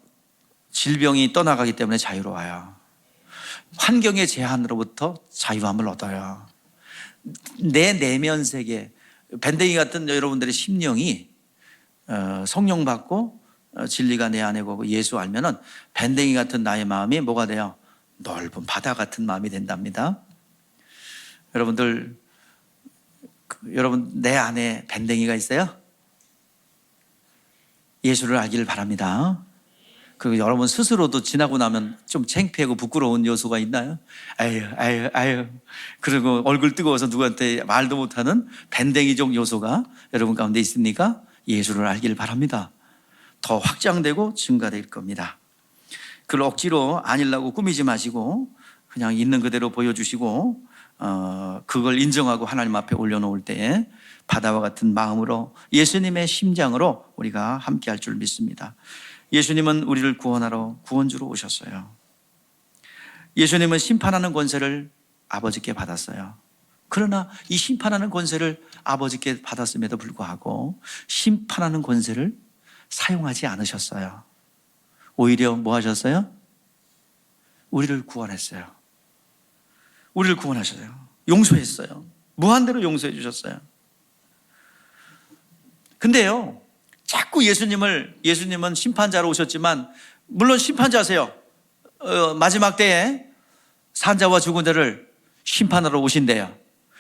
질병이 떠나가기 때문에 자유로워요. 환경의 제한으로부터 자유함을 얻어요. 내 내면 세계, 밴댕이 같은 여러분들의 심령이 성령 받고 진리가 내 안에 오고 예수 알면은 밴댕이 같은 나의 마음이 뭐가 돼요? 넓은 바다 같은 마음이 된답니다. 여러분들, 여러분 내 안에 밴댕이가 있어요? 예수를 알기를 바랍니다. 그리고 여러분 스스로도 지나고 나면 좀 창피하고 부끄러운 요소가 있나요? 아유. 그리고 얼굴 뜨거워서 누구한테 말도 못하는 밴댕이적 요소가 여러분 가운데 있습니까? 예수를 알기를 바랍니다. 더 확장되고 증가될 겁니다. 그걸 억지로 아니라고 꾸미지 마시고 그냥 있는 그대로 보여주시고 그걸 인정하고 하나님 앞에 올려놓을 때 바다와 같은 마음으로 예수님의 심장으로 우리가 함께할 줄 믿습니다. 예수님은 우리를 구원하러 구원주로 오셨어요. 예수님은 심판하는 권세를 아버지께 받았어요. 그러나 이 심판하는 권세를 아버지께 받았음에도 불구하고 심판하는 권세를 사용하지 않으셨어요. 오히려 뭐 하셨어요? 우리를 구원했어요. 우리를 구원하셨어요. 용서했어요. 무한대로 용서해 주셨어요. 근데요, 자꾸 예수님은 심판자로 오셨지만, 물론 심판자세요. 마지막 때에 산자와 죽은 자를 심판하러 오신대요.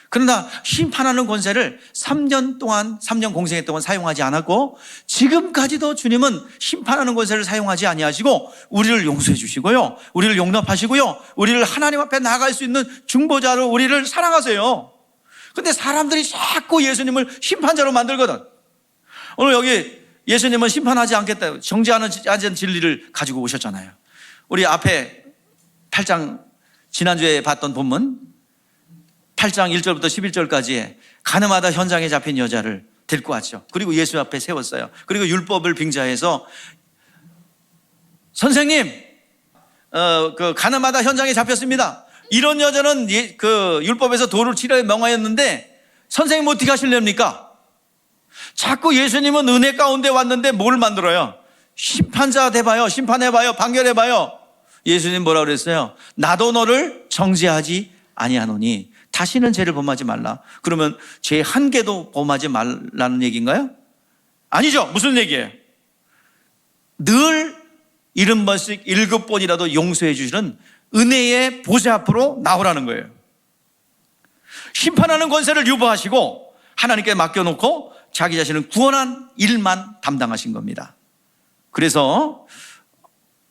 그러나 심판하는 권세를 3년 공생애 동안 사용하지 않았고, 지금까지도 주님은 심판하는 권세를 사용하지 아니하시고 우리를 용서해 주시고요, 우리를 용납하시고요, 우리를 하나님 앞에 나아갈 수 있는 중보자로 우리를 사랑하세요. 근데 사람들이 자꾸 예수님을 심판자로 만들거든. 오늘 여기 예수님은 심판하지 않겠다, 정죄하는 진리를 가지고 오셨잖아요. 우리 앞에 8장, 지난주에 봤던 본문 8장 1절부터 11절까지 가늠하다 현장에 잡힌 여자를 데리고 왔죠. 그리고 예수 앞에 세웠어요. 그리고 율법을 빙자해서 선생님, 그 가늠하다 현장에 잡혔습니다. 이런 여자는 그 율법에서 도를 치려 명하였는데 선생님 어떻게 하실랍니까? 자꾸 예수님은 은혜 가운데 왔는데 뭘 만들어요? 심판자 돼봐요, 심판해봐요, 판결해봐요. 예수님 뭐라고 그랬어요? 나도 너를 정죄하지 아니하노니 다시는 죄를 범하지 말라. 그러면 죄 한 개도 범하지 말라는 얘기인가요? 아니죠. 무슨 얘기예요? 늘 70번씩 7번이라도 용서해 주시는 은혜의 보좌 앞으로 나오라는 거예요. 심판하는 권세를 유보하시고 하나님께 맡겨놓고 자기 자신을 구원한 일만 담당하신 겁니다. 그래서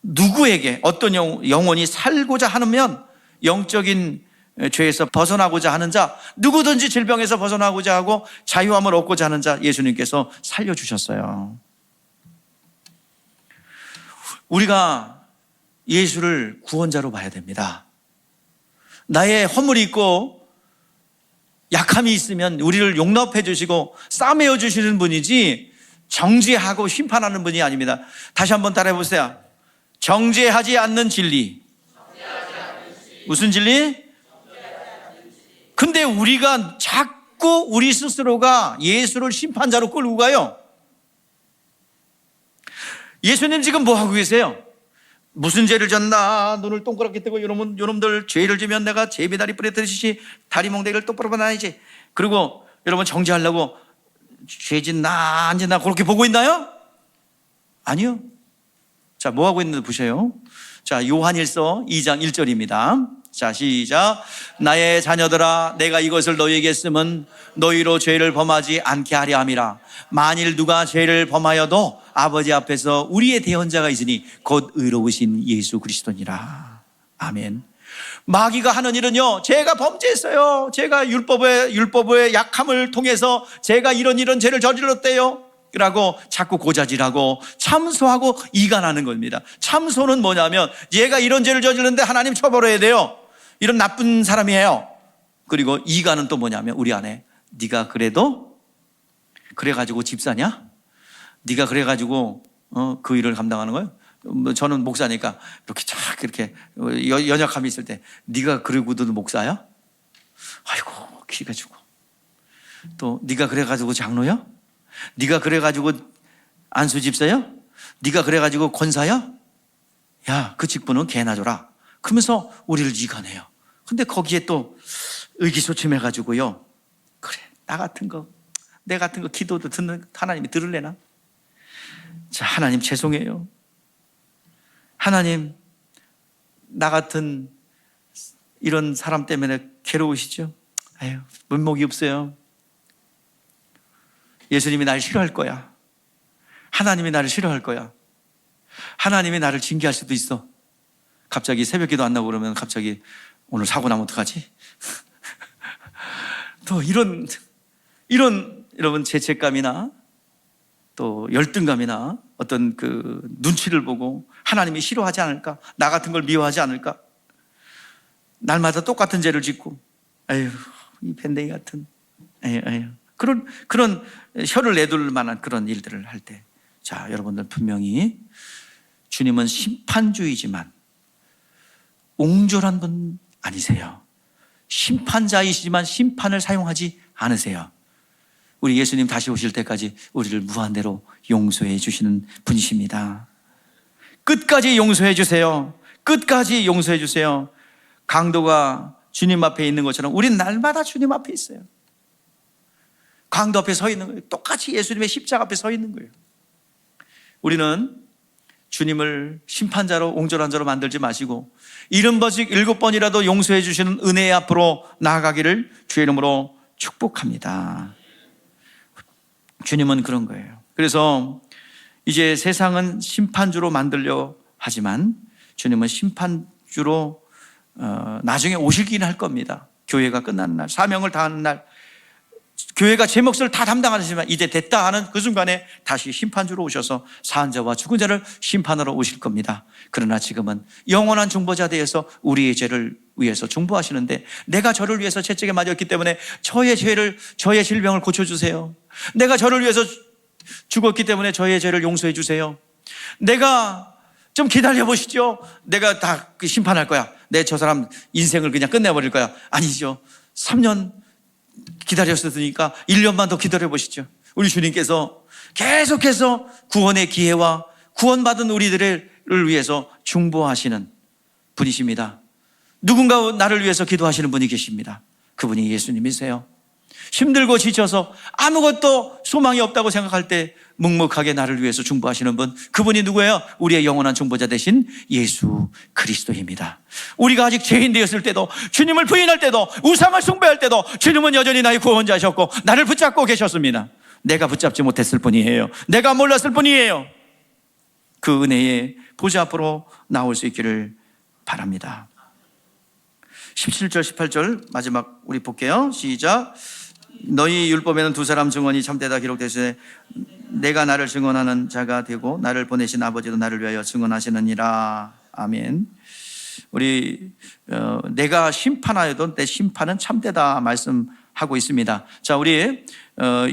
누구에게 어떤 영혼이 살고자 하면, 영적인 죄에서 벗어나고자 하는 자, 누구든지 질병에서 벗어나고자 하고 자유함을 얻고자 하는 자, 예수님께서 살려주셨어요. 우리가 예수를 구원자로 봐야 됩니다. 나의 허물이 있고 약함이 있으면 우리를 용납해 주시고 싸매어 주시는 분이지 정죄하고 심판하는 분이 아닙니다. 다시 한번 따라해 보세요. 정죄하지 않는 진리. 무슨 진리? 근데 우리가 자꾸 우리 스스로가 예수를 심판자로 끌고 가요. 예수님 지금 뭐 하고 계세요? 무슨 죄를 졌나? 눈을 동그랗게 뜨고 여러분들 죄를 지면 내가 제비다리 부러뜨리듯이 다리 몽둥이를 똑바로 봐놔야지. 그리고 여러분 정죄하려고 죄 짓나 안 짓나 그렇게 보고 있나요? 아니요. 자, 뭐 하고 있는지 보세요. 자, 요한일서 2장 1절입니다. 자, 시작. 나의 자녀들아, 내가 이것을 너희에게 쓰면 너희로 죄를 범하지 않게 하려 함이라. 만일 누가 죄를 범하여도 아버지 앞에서 우리의 대언자가 있으니 곧 의로우신 예수 그리스도니라. 아멘. 마귀가 하는 일은요, 제가 범죄했어요, 제가 율법의 약함을 통해서 제가 이런 죄를 저질렀대요 라고 자꾸 고자질하고 참소하고 이간하는 겁니다. 참소는 뭐냐면 얘가 이런 죄를 저질렀는데 하나님 처벌해야 돼요, 이런 나쁜 사람이에요. 그리고 이간은 또 뭐냐면 우리 안에 네가 그래도 그래가지고 집사냐? 네가 그래가지고 그 일을 감당하는 거예요? 저는 목사니까 이렇게 쫙 이렇게 연약함이 있을 때 네가 그러고도 목사야? 아이고 기가 죽어. 또 네가 그래가지고 장로야? 네가 그래가지고 안수 집사요? 네가 그래가지고 권사야? 야, 그 직분은 개나 줘라. 그러면서 우리를 이간해요. 근데 거기에 또 의기소침해가지고요. 그래, 내 같은 거 기도도 듣는 하나님이 들을래나? 자, 하나님 죄송해요. 하나님, 나 같은 이런 사람 때문에 괴로우시죠? 아유, 면목이 없어요. 예수님이 나를 싫어할 거야. 하나님이 나를 싫어할 거야. 하나님이 나를 징계할 수도 있어. 갑자기 새벽기도 안 나고 그러면 갑자기 오늘 사고 나면 어떡하지? 또 이런 여러분 죄책감이나 또 열등감이나 어떤 그 눈치를 보고 하나님이 싫어하지 않을까? 나 같은 걸 미워하지 않을까? 날마다 똑같은 죄를 짓고, 아유, 이 밴댕이 같은, 아유. 그런 혀를 내둘 만한 그런 일들을 할 때, 자, 여러분들 분명히 주님은 심판주이지만 옹졸한 분 아니세요. 심판자이시지만 심판을 사용하지 않으세요. 우리 예수님 다시 오실 때까지 우리를 무한대로 용서해 주시는 분이십니다. 끝까지 용서해 주세요. 끝까지 용서해 주세요. 강도가 주님 앞에 있는 것처럼 우리는 날마다 주님 앞에 있어요. 강도 앞에 서 있는 거예요. 똑같이 예수님의 십자가 앞에 서 있는 거예요. 우리는 주님을 심판자로 옹졸한 자로 만들지 마시고 70번씩 7번이라도 용서해 주시는 은혜의 앞으로 나아가기를 주의 이름으로 축복합니다. 주님은 그런 거예요. 그래서 이제 세상은 심판주로 만들려 하지만 주님은 심판주로 나중에 오시긴 할 겁니다. 교회가 끝나는 날, 사명을 다하는 날, 교회가 제 몫을 다 담당하시지만 이제 됐다 하는 그 순간에 다시 심판주로 오셔서 사한 자와 죽은 자를 심판하러 오실 겁니다. 그러나 지금은 영원한 중보자 되어서 우리의 죄를 위해서 중보하시는데, 내가 저를 위해서 채찍에 맞았기 때문에 저의 질병을 고쳐주세요. 내가 저를 위해서 죽었기 때문에 저의 죄를 용서해 주세요. 내가 좀 기다려 보시죠. 내가 다 심판할 거야. 저 사람 인생을 그냥 끝내버릴 거야. 아니죠. 3년 기다렸으니까 1년만 더 기다려 보시죠. 우리 주님께서 계속해서 구원의 기회와 구원받은 우리들을 위해서 중보하시는 분이십니다. 누군가 나를 위해서 기도하시는 분이 계십니다. 그분이 예수님이세요. 힘들고 지쳐서 아무것도 소망이 없다고 생각할 때 묵묵하게 나를 위해서 중보하시는 분, 그분이 누구예요? 우리의 영원한 중보자 되신 예수 그리스도입니다. 우리가 아직 죄인 되었을 때도, 주님을 부인할 때도, 우상을 숭배할 때도 주님은 여전히 나의 구원자셨고 나를 붙잡고 계셨습니다. 내가 붙잡지 못했을 뿐이에요. 내가 몰랐을 뿐이에요. 그 은혜의 보좌 앞으로 나올 수 있기를 바랍니다. 17절 18절 마지막 우리 볼게요. 시작. 너희 율법에는 두 사람 증언이 참되다 기록되시되 내가 나를 증언하는 자가 되고 나를 보내신 아버지도 나를 위하여 증언하시느니라. 아멘. 우리 내가 심판하여도 내 심판은 참되다 말씀하고 있습니다. 자, 우리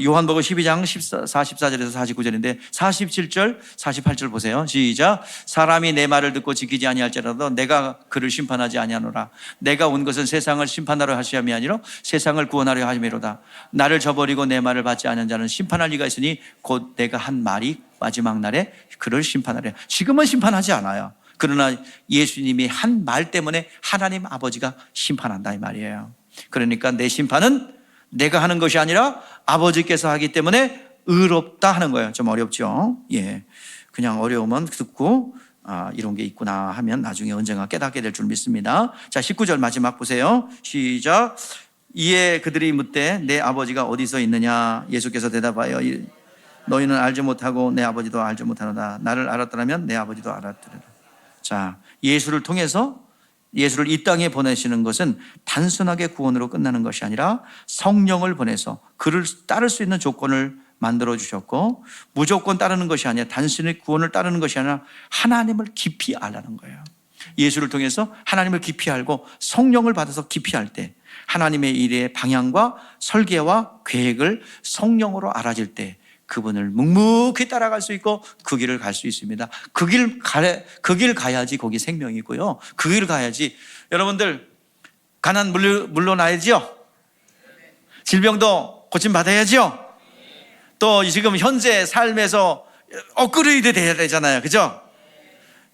요한복음 12장 44절에서 49절인데 47절 48절 보세요. 시작. 사람이 내 말을 듣고 지키지 아니할지라도 내가 그를 심판하지 아니하노라. 내가 온 것은 세상을 심판하려 하심이 아니라 세상을 구원하려 하심이로다. 나를 저버리고 내 말을 받지 않은 자는 심판할 리가 있으니 곧 내가 한 말이 마지막 날에 그를 심판하려. 지금은 심판하지 않아요. 그러나 예수님이 한 말 때문에 하나님 아버지가 심판한다 이 말이에요. 그러니까 내 심판은 내가 하는 것이 아니라 아버지께서 하기 때문에 의롭다 하는 거예요. 좀 어렵죠? 예. 그냥 어려우면 듣고 이런 게 있구나 하면 나중에 언젠가 깨닫게 될 줄 믿습니다. 자, 19절 마지막 보세요. 시작. 이에 그들이 묻되 내 아버지가 어디서 있느냐? 예수께서 대답하여 너희는 알지 못하고 내 아버지도 알지 못하노라. 나를 알았더라면 내 아버지도 알았더라. 자, 예수를 통해서 예수를 이 땅에 보내시는 것은 단순하게 구원으로 끝나는 것이 아니라 성령을 보내서 그를 따를 수 있는 조건을 만들어 주셨고, 무조건 따르는 것이 아니라 단순히 구원을 따르는 것이 아니라 하나님을 깊이 알라는 거예요. 예수를 통해서 하나님을 깊이 알고 성령을 받아서 깊이 알 때 하나님의 일의 방향과 설계와 계획을 성령으로 알아질 때 그분을 묵묵히 따라갈 수 있고 그 길을 갈 수 있습니다. 그 길 가야지 거기 생명이고요. 그 길 가야지. 여러분들 가난 물러나야죠. 질병도 고침 받아야죠. 또 지금 현재 삶에서 업그레이드 돼야 되잖아요. 그죠?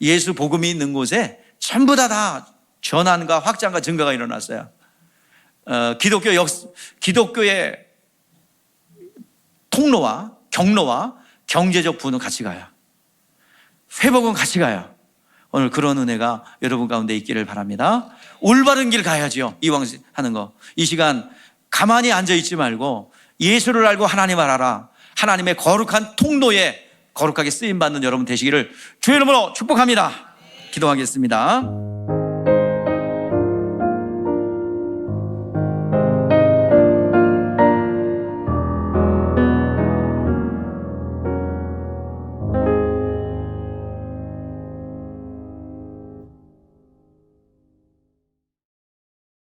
예수 복음이 있는 곳에 전부 다 전환과 확장과 증가가 일어났어요. 기독교의 통로와 경로와 경제적 부는 같이 가요. 회복은 같이 가요. 오늘 그런 은혜가 여러분 가운데 있기를 바랍니다. 올바른 길 가야죠. 이왕 하는 거. 이 시간 가만히 앉아있지 말고 예수를 알고 하나님을 알아. 하나님의 거룩한 통로에 거룩하게 쓰임받는 여러분 되시기를 주의 이름으로 축복합니다. 기도하겠습니다.